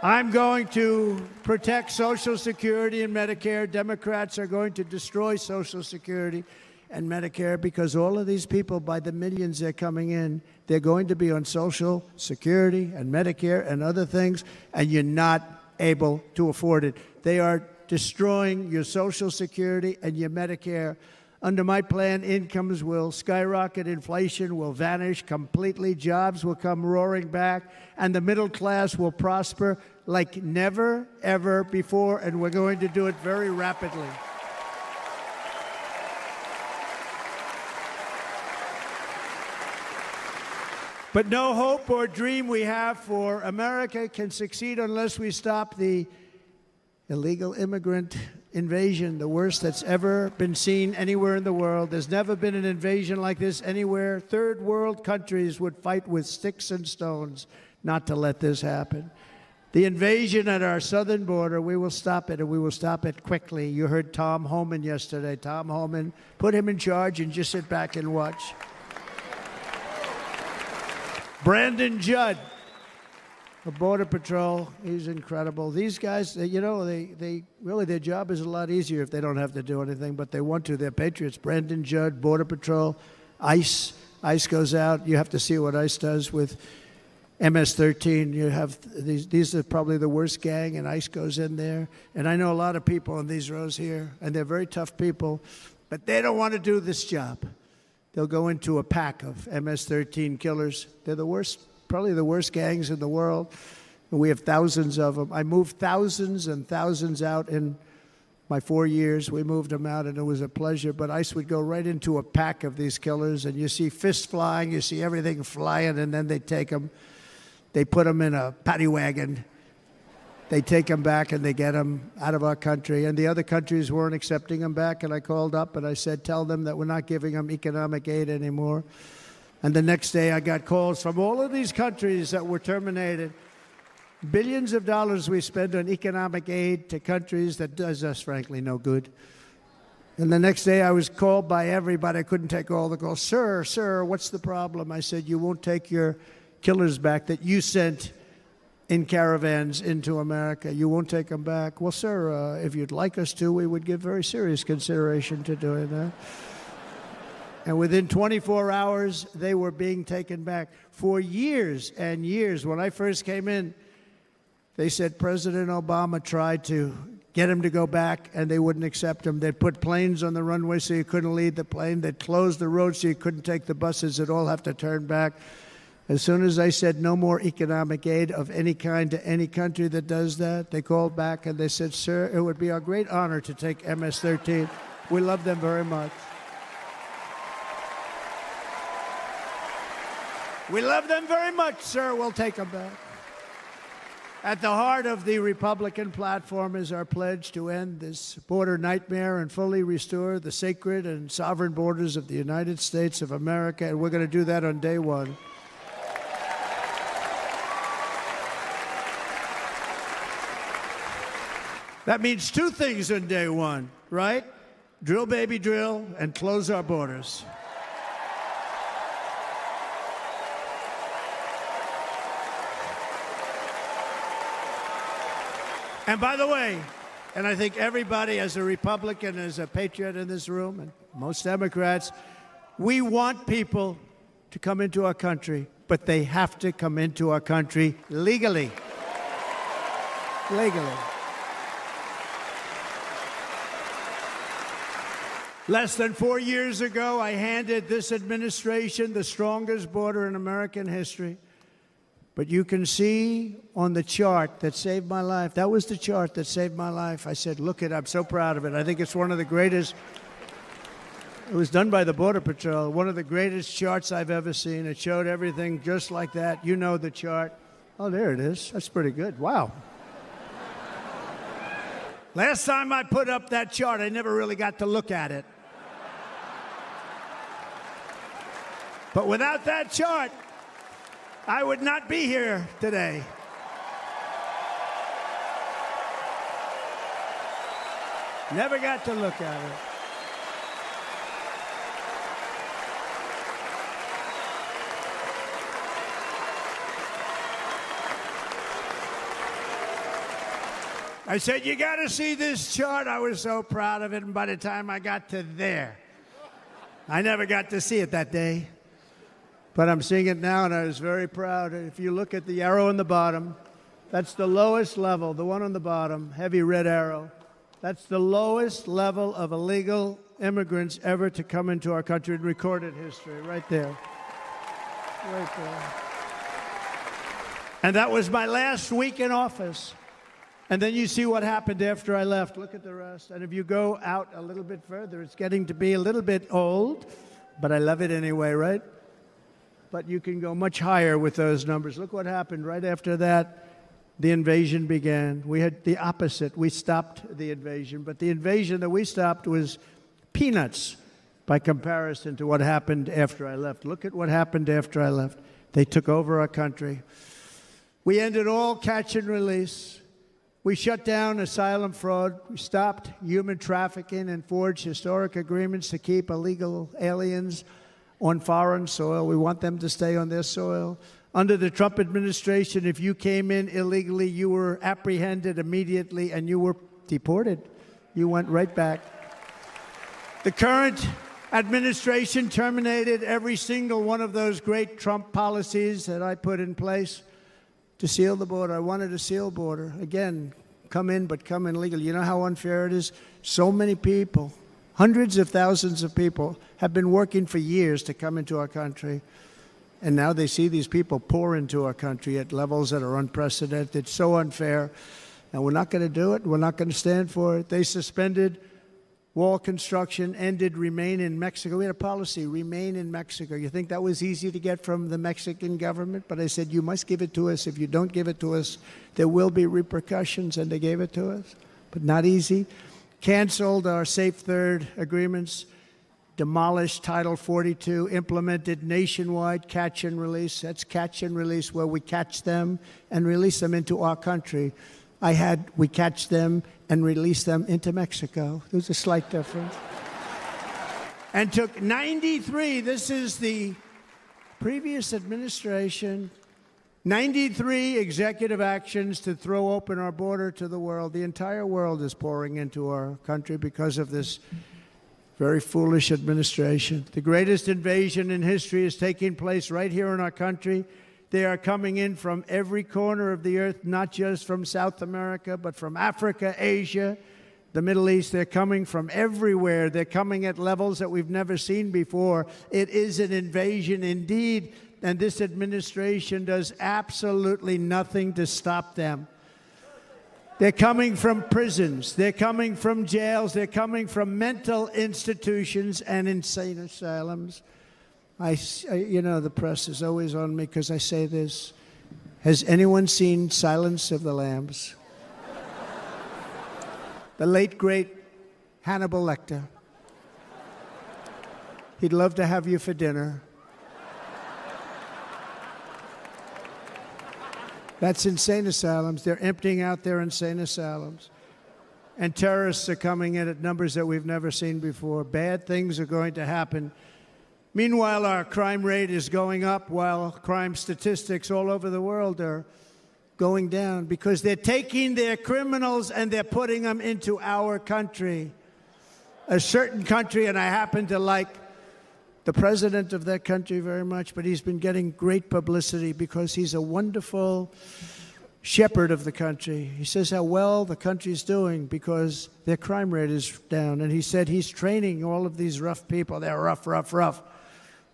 Speaker 1: I'm going to protect Social Security and Medicare. Democrats are going to destroy Social Security and Medicare because all of these people, by the millions they're coming in, they're going to be on Social Security and Medicare and other things, and you're not able to afford it. They are destroying your Social Security and your Medicare. Under my plan, incomes will skyrocket, inflation will vanish completely, jobs will come roaring back, and the middle class will prosper like never, ever before, and we're going to do it very rapidly. But no hope or dream we have for America can succeed unless we stop the illegal immigrant invasion, the worst that's ever been seen anywhere in the world. There's never been an invasion like this anywhere. Third world countries would fight with sticks and stones not to let this happen. The invasion at our southern border, we will stop it, and we will stop it quickly. You heard Tom Homan yesterday. Tom Homan, put him in charge and just sit back and watch. Brandon Judd of Border Patrol, he's incredible. These guys, you know, they really, their job is a lot easier if they don't have to do anything, but they want to. They're patriots. Brandon Judd, Border Patrol, ICE. ICE goes out. You have to see what ICE does with MS-13. You have these are probably the worst gang, and ICE goes in there. And I know a lot of people in these rows here, and they're very tough people, but they don't want to do this job. They'll go into a pack of MS-13 killers. They're the worst, probably the worst gangs in the world. And we have thousands of them. I moved thousands and thousands out in my 4 years. We moved them out, and it was a pleasure. But ICE would go right into a pack of these killers, and you see fists flying, you see everything flying, and then they take them. They put them in a paddy wagon. They take them back, and they get them out of our country. And the other countries weren't accepting them back, and I called up, and I said, tell them that we're not giving them economic aid anymore. And the next day, I got calls from all of these countries that were terminated. Billions of dollars we spend on economic aid to countries that does us, frankly, no good. And the next day, I was called by everybody. I couldn't take all the calls. Sir, what's the problem? I said, you won't take your killers back that you sent in caravans into America. You won't take them back. Well, sir, if you'd like us to, we would give very serious consideration to doing that. And within 24 hours, they were being taken back. For years and years, when I first came in, they said President Obama tried to get him to go back, and they wouldn't accept him. They'd put planes on the runway so you couldn't leave the plane. They'd close the road so you couldn't take the buses. They'd all have to turn back. As soon as I said no more economic aid of any kind to any country that does that, they called back and they said, sir, it would be our great honor to take MS-13. We love them very much. We love them very much, sir. We'll take them back. At the heart of the Republican platform is our pledge to end this border nightmare and fully restore the sacred and sovereign borders of the United States of America, and we're going to do that on day one. That means two things on day one, right? Drill, baby, drill, and close our borders. And by the way, and I think everybody as a Republican, as a patriot in this room, and most Democrats, we want people to come into our country, but they have to come into our country legally. Legally. Less than 4 years ago, I handed this administration the strongest border in American history. But you can see on the chart that saved my life, that was the chart that saved my life. I said, look it, I'm so proud of it. I think it's one of the greatest, it was done by the Border Patrol, one of the greatest charts I've ever seen. It showed everything just like that. You know the chart. Oh, there it is. That's pretty good. Wow. Last time I put up that chart, I never really got to look at it. But without that chart, I would not be here today. Never got to look at it. I said, you got to see this chart. I was so proud of it. And by the time I got to there, I never got to see it that day. But I'm seeing it now, and I was very proud. If you look at the arrow in the bottom, that's the lowest level, the one on the bottom, heavy red arrow. That's the lowest level of illegal immigrants ever to come into our country in recorded history, right there. Right there. And that was my last week in office. And then you see what happened after I left. Look at the rest. And if you go out a little bit further, it's getting to be a little bit old, but I love it anyway, right? But you can go much higher with those numbers. Look what happened right after that. The invasion began. We had the opposite. We stopped the invasion. But the invasion that we stopped was peanuts by comparison to what happened after I left. Look at what happened after I left. They took over our country. We ended all catch and release. We shut down asylum fraud. We stopped human trafficking and forged historic agreements to keep illegal aliens on foreign soil. We want them to stay on their soil. Under the Trump administration, if you came in illegally, you were apprehended immediately and you were deported. You went right back. The current administration terminated every single one of those great Trump policies that I put in place to seal the border. I wanted a sealed border. Again, come in, but come in legally. You know how unfair it is? So many people, hundreds of thousands of people, have been working for years to come into our country. And now they see these people pour into our country at levels that are unprecedented, so unfair. And we're not going to do it. We're not going to stand for it. They suspended wall construction, ended remain in Mexico. We had a policy, remain in Mexico. You think that was easy to get from the Mexican government? But I said, you must give it to us. If you don't give it to us, there will be repercussions. And they gave it to us, but not easy. Canceled our Safe Third agreements. Demolished Title 42, implemented nationwide catch and release. That's catch and release, where we catch them and release them into our country. We catch them and release them into Mexico. There's a slight difference. And took 93, this is the previous administration, 93 executive actions to throw open our border to the world. The entire world is pouring into our country because of this very foolish administration. The greatest invasion in history is taking place right here in our country. They are coming in from every corner of the earth, not just from South America, but from Africa, Asia, the Middle East. They're coming from everywhere. They're coming at levels that we've never seen before. It is an invasion indeed, and this administration does absolutely nothing to stop them. They're coming from prisons. They're coming from jails. They're coming from mental institutions and insane asylums. You know, the press is always on me because I say this. Has anyone seen Silence of the Lambs? The late, great Hannibal Lecter. He'd love to have you for dinner. That's insane asylums. They're emptying out their insane asylums. And terrorists are coming in at numbers that we've never seen before. Bad things are going to happen. Meanwhile, our crime rate is going up, while crime statistics all over the world are going down, because they're taking their criminals and they're putting them into our country. A certain country, and I happen to like the president of that country very much, but he's been getting great publicity because he's a wonderful shepherd of the country. He says how well the country's doing because their crime rate is down. And he said he's training all of these rough people. They're rough.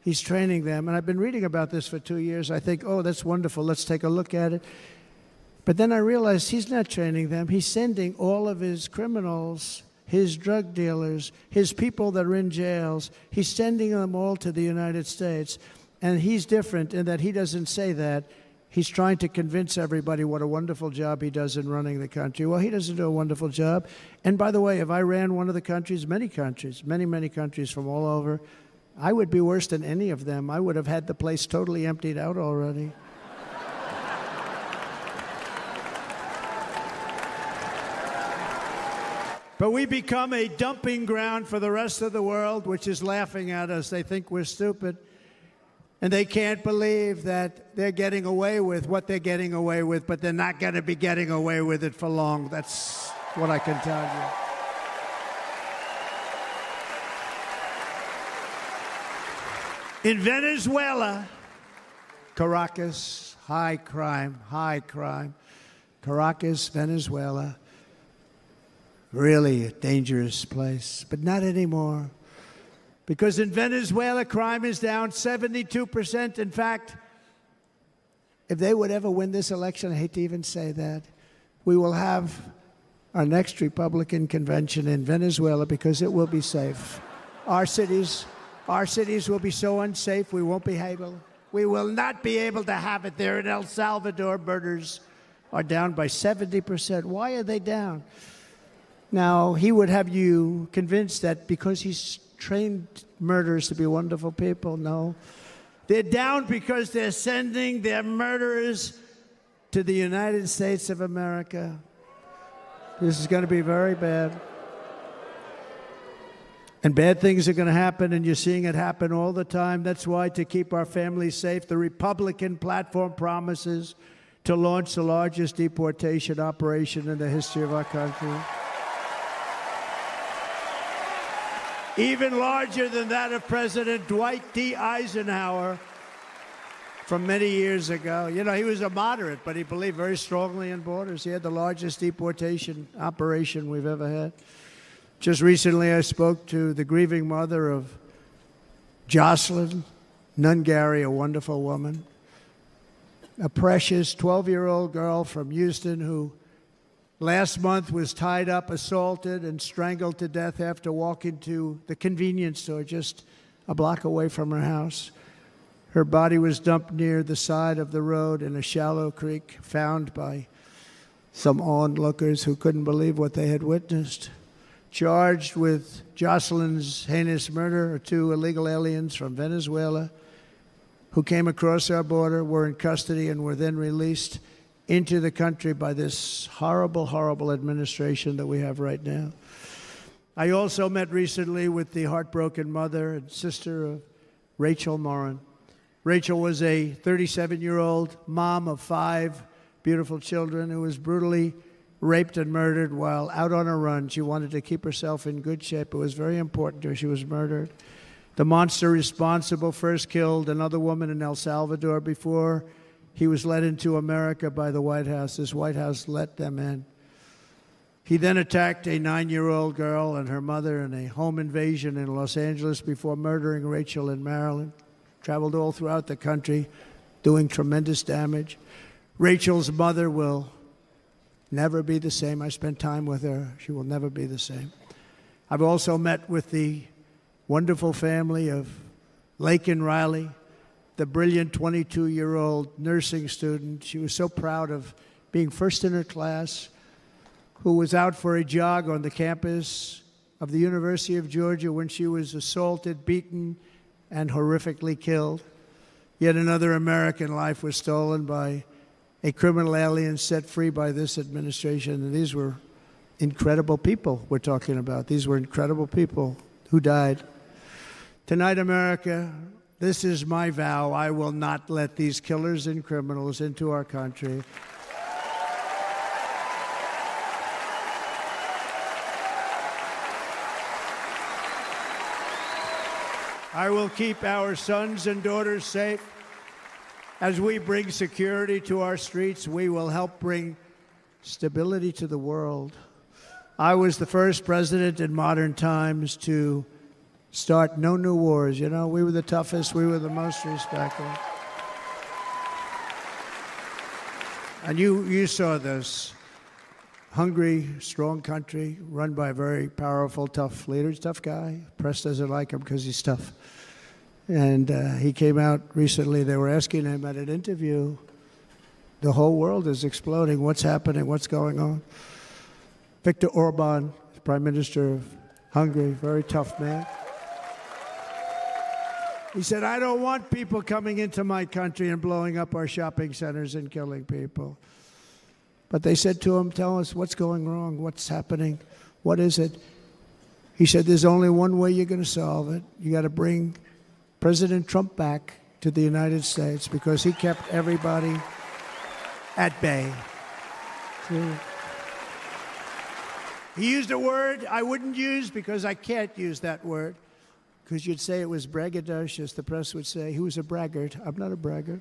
Speaker 1: He's training them. And I've been reading about this for 2 years. I think, oh, that's wonderful. Let's take a look at it. But then I realized he's not training them. He's sending all of his criminals, his drug dealers, his people that are in jails, he's sending them all to the United States. And he's different in that he doesn't say that. He's trying to convince everybody what a wonderful job he does in running the country. Well, he doesn't do a wonderful job. And by the way, if I ran one of the countries, many countries from all over, I would be worse than any of them. I would have had the place totally emptied out already. But we become a dumping ground for the rest of the world, which is laughing at us. They think we're stupid. And they can't believe that they're getting away with what they're getting away with, but they're not going to be getting away with it for long. That's what I can tell you. In Venezuela, Caracas, high crime. Caracas, Venezuela, really a dangerous place, but not anymore. Because in Venezuela, crime is down 72%. In fact, if they would ever win this election, I hate to even say that, we will have our next Republican convention in Venezuela because it will be safe. Our cities will be so unsafe, we will not be able to have it there. In El Salvador, murders are down by 70%. Why are they down? Now, he would have you convinced that because he's trained murderers to be wonderful people. No. They're down because they're sending their murderers to the United States of America. This is going to be very bad. And bad things are going to happen, and you're seeing it happen all the time. That's why, to keep our families safe, the Republican platform promises to launch the largest deportation operation in the history of our country. Even larger than that of President Dwight D. Eisenhower from many years ago. You know, he was a moderate, but he believed very strongly in borders. He had the largest deportation operation we've ever had. Just recently, I spoke to the grieving mother of Jocelyn Nungary, a wonderful woman, a precious 12-year-old girl from Houston who last month was tied up, assaulted, and strangled to death after walking to the convenience store just a block away from her house. Her body was dumped near the side of the road in a shallow creek, found by some onlookers who couldn't believe what they had witnessed. Charged with Jocelyn's heinous murder are 2 illegal aliens from Venezuela who came across our border, were in custody, and were then released into the country by this horrible, horrible administration that we have right now. I also met recently with the heartbroken mother and sister of Rachel Morin. Rachel was a 37-year-old mom of 5 beautiful children who was brutally raped and murdered while out on a run. She wanted to keep herself in good shape. It was very important to her. She was murdered. The monster responsible first killed another woman in El Salvador before he was led into America by the White House. This White House let them in. He then attacked a 9-year-old girl and her mother in a home invasion in Los Angeles before murdering Rachel in Maryland. Traveled all throughout the country, doing tremendous damage. Rachel's mother will never be the same. I spent time with her. She will never be the same. I've also met with the wonderful family of Laken Riley, the brilliant 22-year-old nursing student. She was so proud of being first in her class, who was out for a jog on the campus of the University of Georgia when she was assaulted, beaten, and horrifically killed. Yet another American life was stolen by a criminal alien set free by this administration. And these were incredible people we're talking about. These were incredible people who died. Tonight, America, this is my vow. I will not let these killers and criminals into our country. I will keep our sons and daughters safe. As we bring security to our streets, we will help bring stability to the world. I was the first president in modern times to start no new wars. You know, we were the toughest, we were the most respected. And you saw this. Hungry, strong country, run by a very powerful, tough leader. He's a tough guy. Press doesn't like him because he's tough. And he came out recently. They were asking him at an interview, the whole world is exploding. What's happening? What's going on? Viktor Orban, Prime Minister of Hungary, very tough man. He said, I don't want people coming into my country and blowing up our shopping centers and killing people. But they said to him, tell us what's going wrong, what's happening, what is it? He said, there's only one way you're going to solve it. You got to bring President Trump back to the United States because he kept everybody at bay. He used a word I wouldn't use because I can't use that word, because you'd say it was braggadocious. The press would say he was a braggart. I'm not a braggart.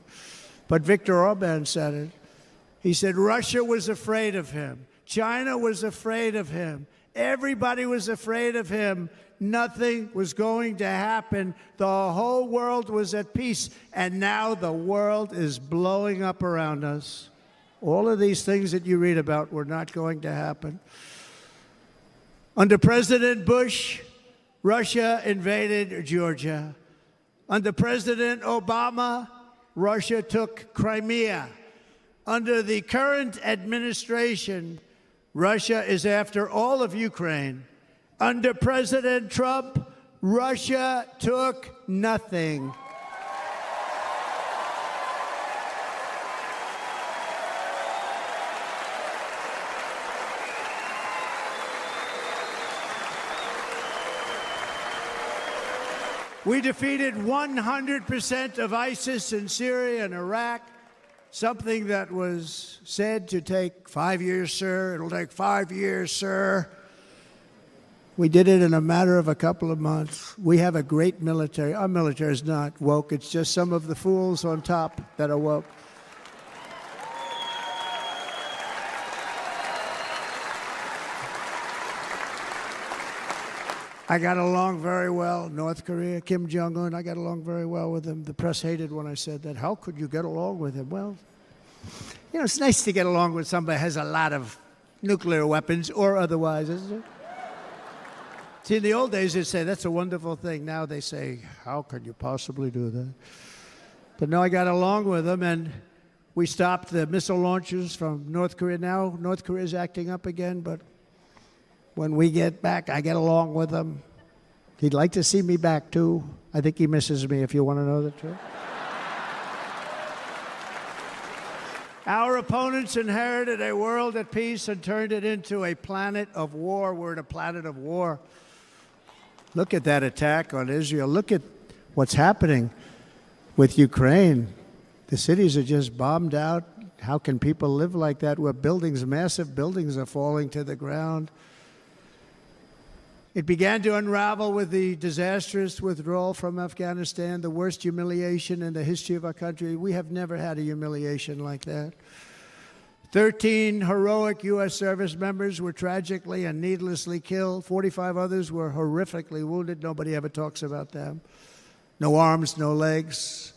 Speaker 1: But Viktor Orban said it. He said Russia was afraid of him. China was afraid of him. Everybody was afraid of him. Nothing was going to happen. The whole world was at peace. And now the world is blowing up around us. All of these things that you read about were not going to happen. Under President Bush, Russia invaded Georgia. Under President Obama, Russia took Crimea. Under the current administration, Russia is after all of Ukraine. Under President Trump, Russia took nothing. We defeated 100% of ISIS in Syria and Iraq, something that was said to take 5 years, sir. It'll take 5 years, sir. We did it in a matter of a couple of months. We have a great military. Our military is not woke. It's just some of the fools on top that are woke. I got along very well. North Korea, Kim Jong-un, I got along very well with him. The press hated when I said that. How could you get along with him? Well, you know, it's nice to get along with somebody who has a lot of nuclear weapons or otherwise, isn't it? See, in the old days, they'd say, that's a wonderful thing. Now they say, how could you possibly do that? But no, I got along with him, and we stopped the missile launches from North Korea. Now North Korea is acting up again, but when we get back, I get along with him. He'd like to see me back, too. I think he misses me, if you want to know the truth. Our opponents inherited a world at peace and turned it into a planet of war. We're in a planet of war. Look at that attack on Israel. Look at what's happening with Ukraine. The cities are just bombed out. How can people live like that where buildings, massive buildings, are falling to the ground? It began to unravel with the disastrous withdrawal from Afghanistan, the worst humiliation in the history of our country. We have never had a humiliation like that. 13 heroic U.S. service members were tragically and needlessly killed. 45 others were horrifically wounded. Nobody ever talks about them. No arms, no legs,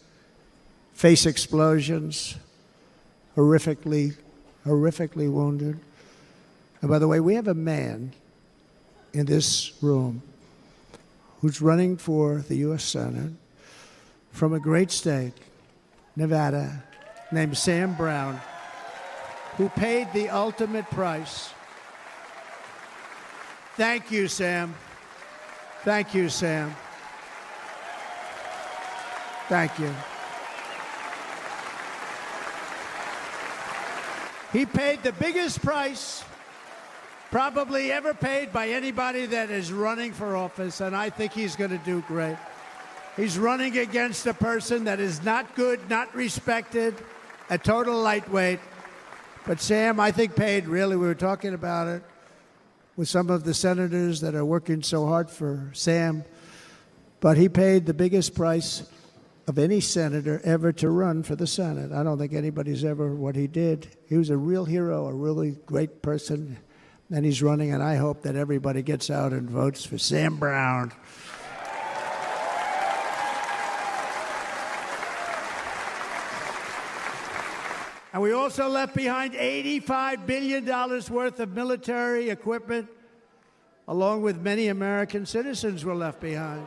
Speaker 1: face explosions, horrifically wounded. And by the way, we have a man in this room who's running for the U.S. Senate from a great state, Nevada, named Sam Brown, who paid the ultimate price. Thank you, Sam. Thank you, Sam. Thank you. He paid the biggest price probably ever paid by anybody that is running for office, and I think he's going to do great. He's running against a person that is not good, not respected, a total lightweight. But Sam, I think, paid, really, we were talking about it with some of the senators that are working so hard for Sam, but he paid the biggest price of any senator ever to run for the Senate. I don't think anybody's ever what he did. He was a real hero, a really great person. And he's running, and I hope that everybody gets out and votes for Sam Brown. And we also left behind $85 billion worth of military equipment, along with many American citizens were left behind.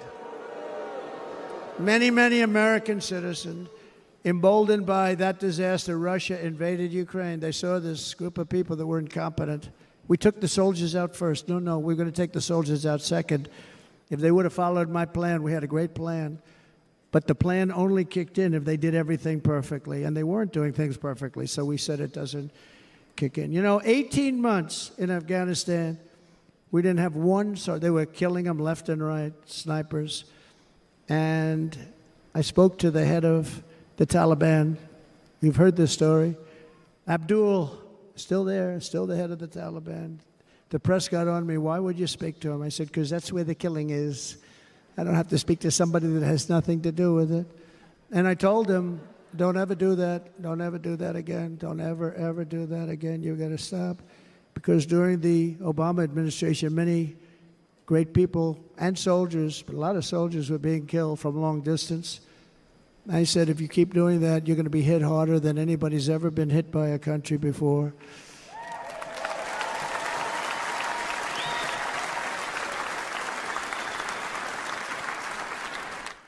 Speaker 1: Many American citizens, emboldened by that disaster. Russia invaded Ukraine. They saw this group of people that were incompetent. We took the soldiers out first. No, we're going to take the soldiers out second. If they would have followed my plan, we had a great plan. But the plan only kicked in if they did everything perfectly. And they weren't doing things perfectly, so we said it doesn't kick in. You know, 18 months in Afghanistan, we didn't have one, so they were killing them left and right, snipers. And I spoke to the head of the Taliban. You've heard this story. Abdul, still there, still the head of the Taliban. The press got on me. Why would you speak to him? I said, because that's where the killing is. I don't have to speak to somebody that has nothing to do with it. And I told him, don't ever do that. Don't ever do that again. Don't ever, ever do that again. You've got to stop. Because during the Obama administration, many great people and soldiers, but a lot of soldiers were being killed from long distance. I said, if you keep doing that, you're going to be hit harder than anybody's ever been hit by a country before.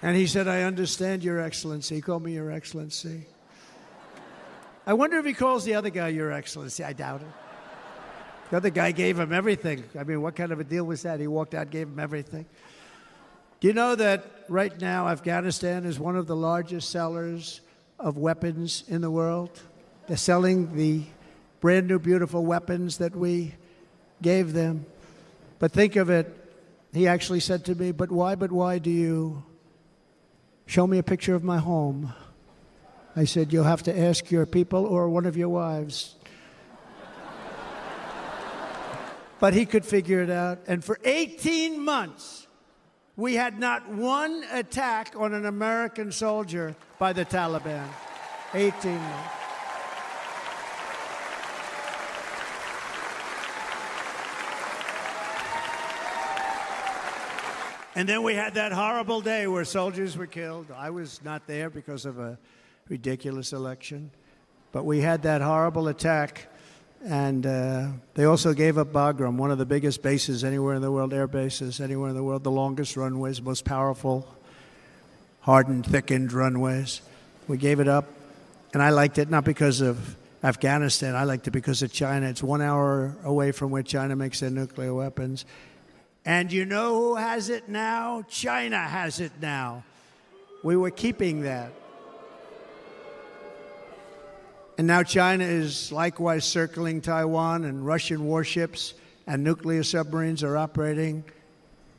Speaker 1: And he said, I understand, Your Excellency. He called me Your Excellency. I wonder if he calls the other guy Your Excellency. I doubt it. The other guy gave him everything. I mean, what kind of a deal was that? He walked out, gave him everything. Do you know that right now Afghanistan is one of the largest sellers of weapons in the world? They're selling the brand new, beautiful weapons that we gave them. But think of it, he actually said to me, but why do you show me a picture of my home? I said, you'll have to ask your people or one of your wives. But he could figure it out. And for 18 months, we had not one attack on an American soldier by the Taliban. 18 months. And then we had that horrible day where soldiers were killed. I was not there because of a ridiculous election. But we had that horrible attack. And they also gave up Bagram, one of the biggest bases anywhere in the world, air bases anywhere in the world, the longest runways, most powerful, hardened, thickened runways. We gave it up. And I liked it not because of Afghanistan. I liked it because of China. It's 1 hour away from where China makes their nuclear weapons. And you know who has it now? China has it now. We were keeping that. And now China is likewise circling Taiwan, and Russian warships and nuclear submarines are operating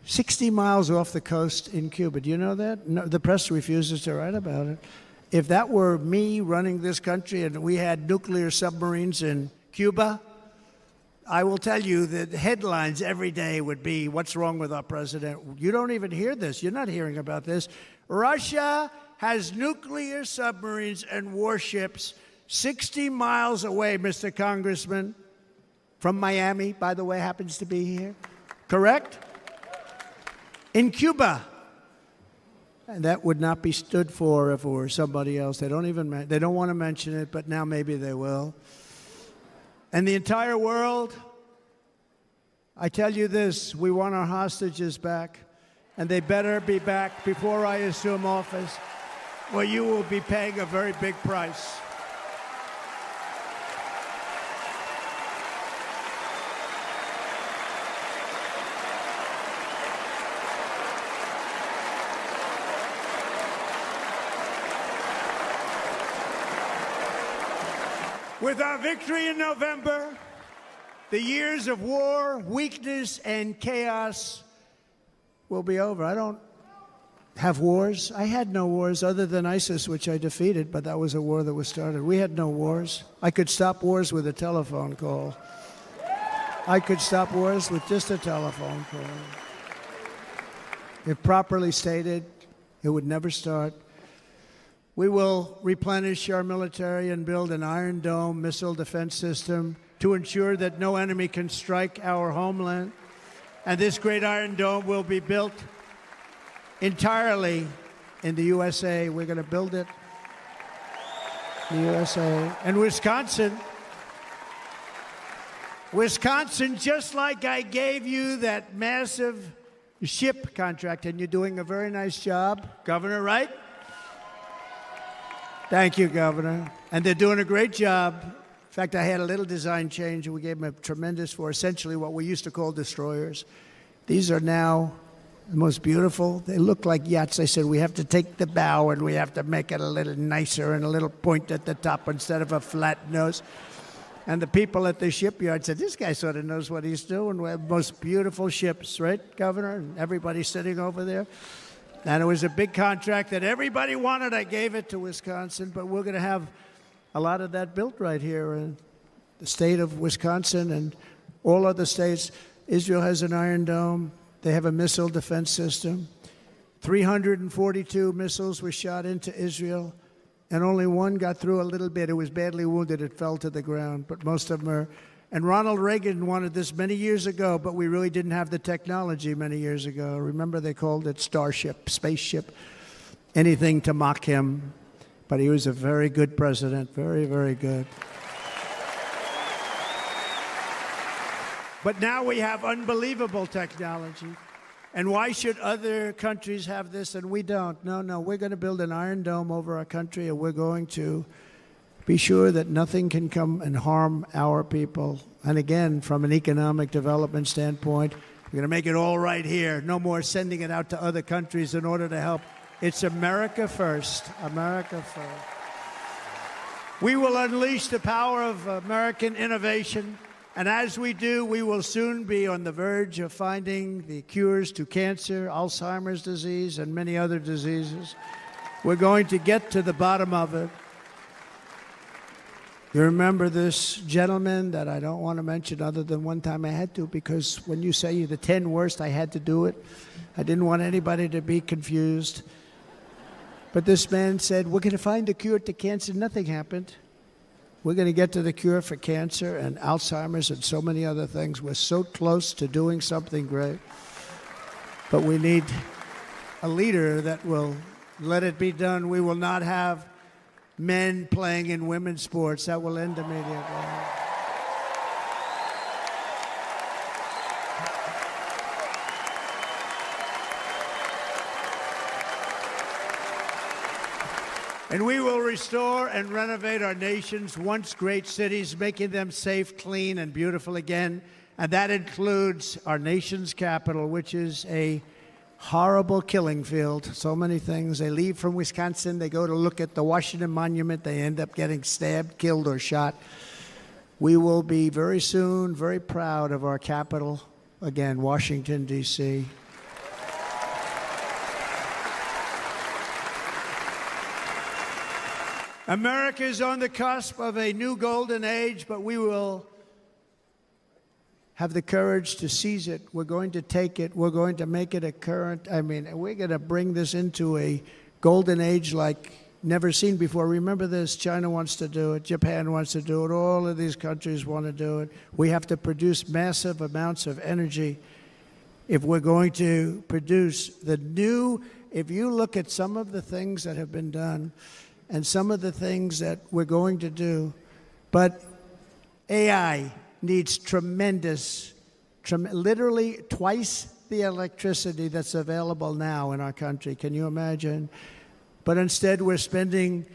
Speaker 1: 60 miles off the coast in Cuba. Do you know that? No, the press refuses to write about it. If that were me running this country and we had nuclear submarines in Cuba, I will tell you that headlines every day would be, what's wrong with our president? You don't even hear this. You're not hearing about this. Russia has nuclear submarines and warships 60 miles away, Mr. Congressman, from Miami, by the way, happens to be here. Correct? In Cuba. And that would not be stood for if it were somebody else. They don't want to mention it, but now maybe they will. And the entire world, I tell you this, we want our hostages back, and they better be back before I assume office, or you will be paying a very big price. With our victory in November, the years of war, weakness, and chaos will be over. I don't have wars. I had no wars other than ISIS, which I defeated, but that was a war that was started. We had no wars. I could stop wars with a telephone call. I could stop wars with just a telephone call. If properly stated, it would never start. We will replenish our military and build an Iron Dome missile defense system to ensure that no enemy can strike our homeland. And this great Iron Dome will be built entirely in the USA. We're going to build it in the USA. And Wisconsin, just like I gave you that massive ship contract, and you're doing a very nice job, Governor, right? Thank you, Governor. And they're doing a great job. In fact, I had a little design change, and we gave them a tremendous for essentially what we used to call destroyers. These are now the most beautiful. They look like yachts. I said, we have to take the bow, and we have to make it a little nicer and a little point at the top instead of a flat nose. And the people at the shipyard said, this guy sort of knows what he's doing. We have the most beautiful ships, right, Governor? And everybody sitting over there. And it was a big contract that everybody wanted. I gave it to Wisconsin, but we're going to have a lot of that built right here in the state of Wisconsin and all other states. Israel has an Iron Dome. They have a missile defense system. 342 missiles were shot into Israel, and only one got through a little bit. It was badly wounded. It fell to the ground, but most of them are. And Ronald Reagan wanted this many years ago, but we really didn't have the technology many years ago. Remember, they called it Starship, spaceship, anything to mock him. But he was a very good president, very, very good. But now we have unbelievable technology. And why should other countries have this and we don't? No, we're going to build an Iron Dome over our country, and we're going to be sure that nothing can come and harm our people. And again, from an economic development standpoint, we're going to make it all right here. No more sending it out to other countries in order to help. It's America first. America first. We will unleash the power of American innovation. And as we do, we will soon be on the verge of finding the cures to cancer, Alzheimer's disease, and many other diseases. We're going to get to the bottom of it. You remember this gentleman that I don't want to mention other than one time I had to, because when you say the 10 worst, I had to do it. I didn't want anybody to be confused. But this man said, we're going to find a cure to cancer. Nothing happened. We're going to get to the cure for cancer and Alzheimer's and so many other things. We're so close to doing something great. But we need a leader that will let it be done. We will not have men playing in women's sports. That will end immediately. And we will restore and renovate our nation's once great cities, making them safe, clean, and beautiful again. And that includes our nation's capital, which is a horrible killing field. So many things. They leave from Wisconsin, they go to look at the Washington Monument, they end up getting stabbed, killed, or shot. We will be very soon very proud of our capital, again, Washington, D.C. America is on the cusp of a new golden age, but we will have the courage to seize it. We're going to take it. We're going to make it a current. We're going to bring this into a golden age like never seen before. Remember this, China wants to do it. Japan wants to do it. All of these countries want to do it. We have to produce massive amounts of energy if we're going to produce the new. If you look at some of the things that have been done, and some of the things that we're going to do. But AI needs literally twice the electricity that's available now in our country. Can you imagine? But instead, we're spending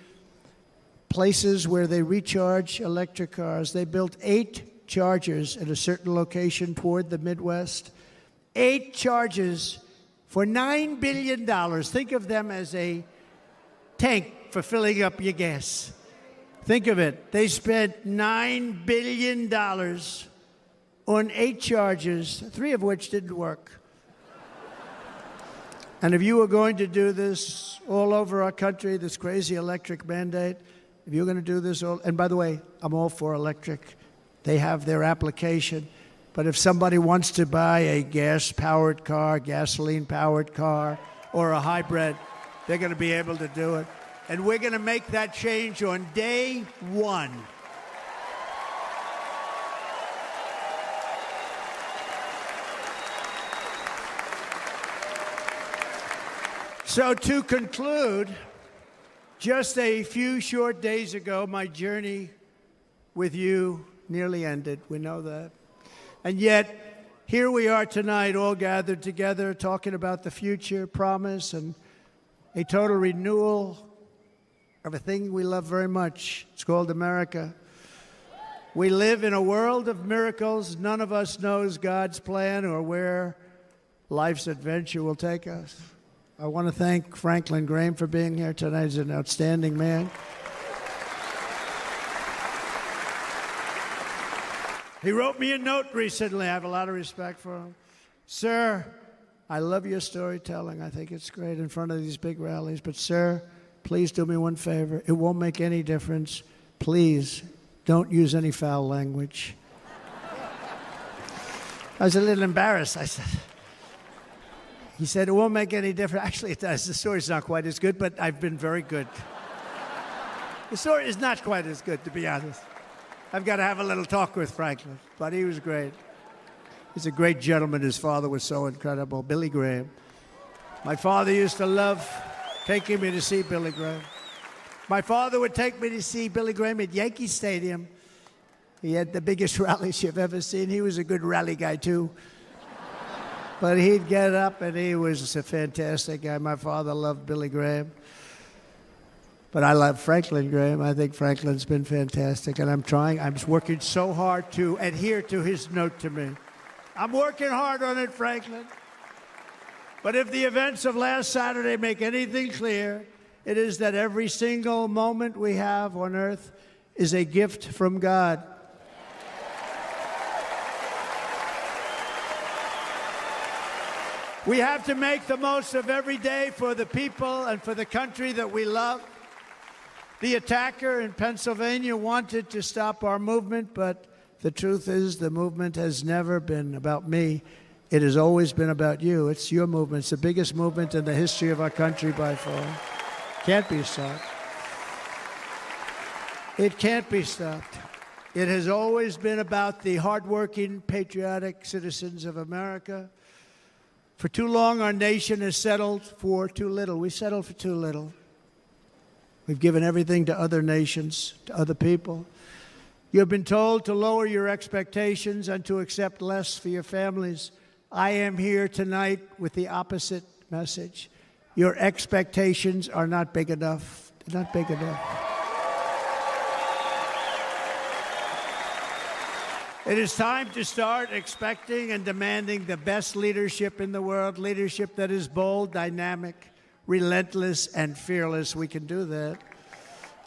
Speaker 1: places where they recharge electric cars. They built 8 chargers at a certain location toward the Midwest. 8 chargers for $9 billion. Think of them as a tank for filling up your gas. Think of it. They spent $9 billion on 8 chargers, 3 of which didn't work. And if you were going to do this all over our country, this crazy electric mandate, if you're going to do this all, and by the way, I'm all for electric. They have their application. But if somebody wants to buy a gas-powered car, gasoline-powered car, or a hybrid, they're going to be able to do it. And we're going to make that change on day 1. So to conclude, just a few short days ago, my journey with you nearly ended. We know that. And yet, here we are tonight, all gathered together, talking about the future, promise, and a total renewal of a thing we love very much. It's called America. We live in a world of miracles. None of us knows God's plan or where life's adventure will take us. I want to thank Franklin Graham for being here tonight. He's an outstanding man. He wrote me a note recently. I have a lot of respect for him. Sir, I love your storytelling. I think it's great in front of these big rallies. But, sir, please do me one favor. It won't make any difference. Please don't use any foul language. I was a little embarrassed. He said, it won't make any difference. Actually, it does. The story's not quite as good, but I've been very good. The story is not quite as good, to be honest. I've got to have a little talk with Franklin, but he was great. He's a great gentleman. His father was so incredible, Billy Graham. My father used to love taking me to see Billy Graham. My father would take me to see Billy Graham at Yankee Stadium. He had the biggest rallies you've ever seen. He was a good rally guy, too. But he'd get up, and he was a fantastic guy. My father loved Billy Graham. But I love Franklin Graham. I think Franklin's been fantastic, and I'm working so hard to adhere to his note to me. I'm working hard on it, Franklin. But if the events of last Saturday make anything clear, it is that every single moment we have on earth is a gift from God. We have to make the most of every day for the people and for the country that we love. The attacker in Pennsylvania wanted to stop our movement, but the truth is the movement has never been about me. It has always been about you. It's your movement. It's the biggest movement in the history of our country by far. Can't be stopped. It can't be stopped. It has always been about the hardworking, patriotic citizens of America. For too long, our nation has settled for too little. We settled for too little. We've given everything to other nations, to other people. You have been told to lower your expectations and to accept less for your families. I am here tonight with the opposite message. Your expectations are not big enough. They're not big enough. It is time to start expecting and demanding the best leadership in the world, leadership that is bold, dynamic, relentless, and fearless. We can do that.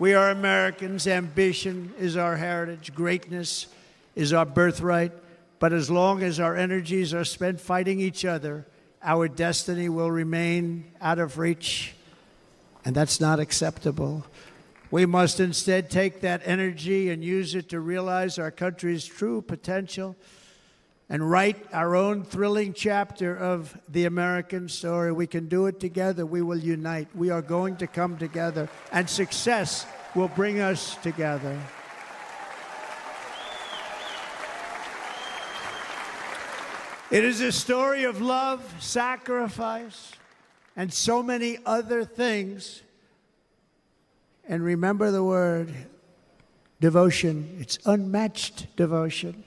Speaker 1: We are Americans. Ambition is our heritage. Greatness is our birthright. But as long as our energies are spent fighting each other, our destiny will remain out of reach, and that's not acceptable. We must instead take that energy and use it to realize our country's true potential and write our own thrilling chapter of the American story. We can do it together. We will unite. We are going to come together, and success will bring us together. It is a story of love, sacrifice, and so many other things. And remember the word, devotion. It's unmatched devotion.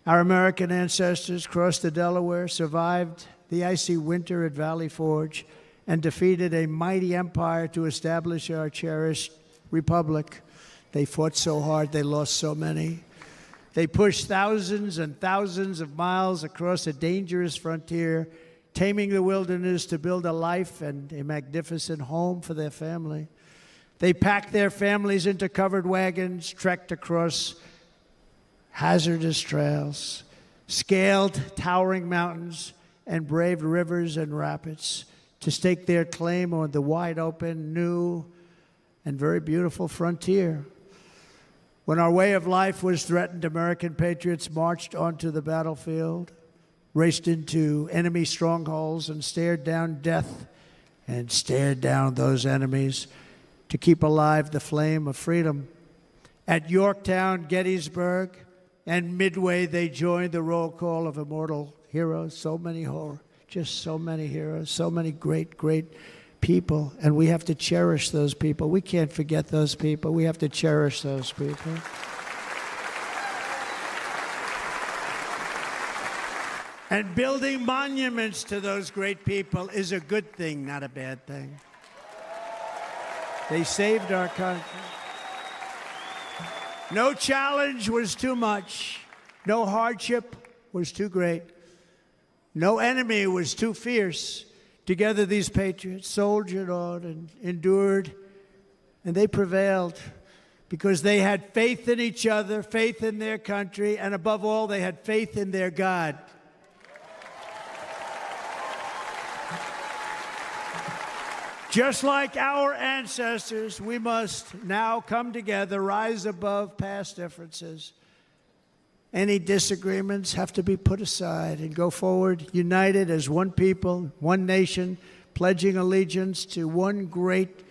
Speaker 1: Our American ancestors crossed the Delaware, survived the icy winter at Valley Forge, and defeated a mighty empire to establish our cherished republic. They fought so hard, they lost so many. They pushed thousands and thousands of miles across a dangerous frontier, taming the wilderness to build a life and a magnificent home for their family. They packed their families into covered wagons, trekked across hazardous trails, scaled towering mountains, and braved rivers and rapids to stake their claim on the wide open, new, and very beautiful frontier. When our way of life was threatened, American patriots marched onto the battlefield, raced into enemy strongholds, and stared down death and stared down those enemies to keep alive the flame of freedom. At Yorktown, Gettysburg, and Midway, they joined the roll call of immortal heroes. So many heroes, so many great, great people. And we have to cherish those people. We can't forget those people. We have to cherish those people. And building monuments to those great people is a good thing, not a bad thing. They saved our country. No challenge was too much. No hardship was too great. No enemy was too fierce. Together, these patriots soldiered on and endured, and they prevailed because they had faith in each other, faith in their country, and above all, they had faith in their God. Just like our ancestors, we must now come together, rise above past differences. Any disagreements have to be put aside and go forward united as one people, one nation, pledging allegiance to one great,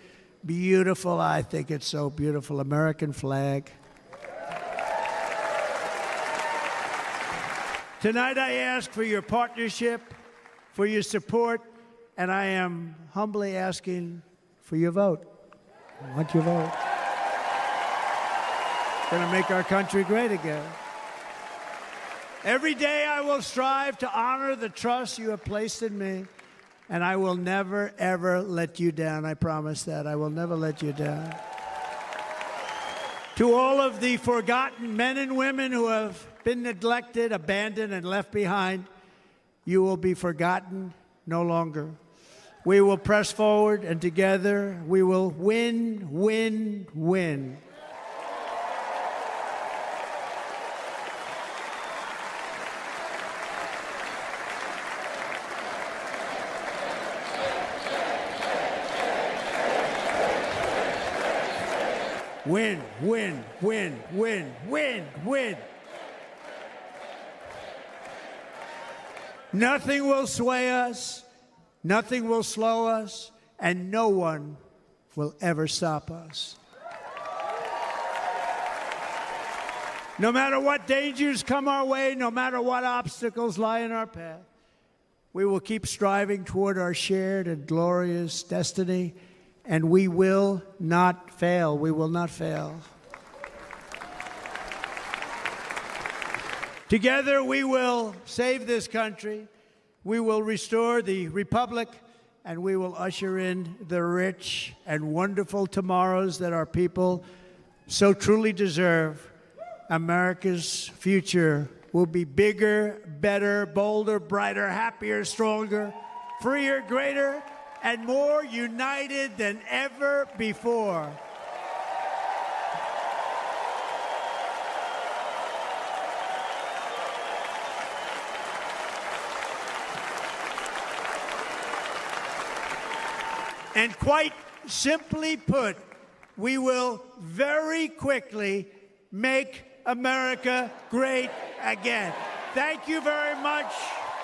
Speaker 1: beautiful, I think it's so beautiful, American flag. Tonight I ask for your partnership, for your support, and I am humbly asking for your vote. I want your vote. It's going to make our country great again. Every day I will strive to honor the trust you have placed in me, and I will never, ever let you down. I promise that. I will never let you down. To all of the forgotten men and women who have been neglected, abandoned, and left behind, you will be forgotten no longer. We will press forward, and together we will win, win, win. Win, win, win, win, win, win. Nothing will sway us, nothing will slow us, and no one will ever stop us. No matter what dangers come our way, no matter what obstacles lie in our path, we will keep striving toward our shared and glorious destiny, and we will not fail. We will not fail. Together we will save this country, we will restore the republic, and we will usher in the rich and wonderful tomorrows that our people so truly deserve. America's future will be bigger, better, bolder, brighter, happier, stronger, freer, greater, and more united than ever before. And quite simply put, we will very quickly make America great again. Thank you very much.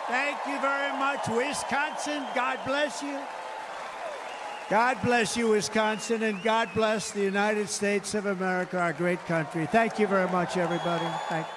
Speaker 1: Thank you very much, Wisconsin. God bless you. God bless you, Wisconsin, and God bless the United States of America, our great country. Thank you very much, everybody. Thank you.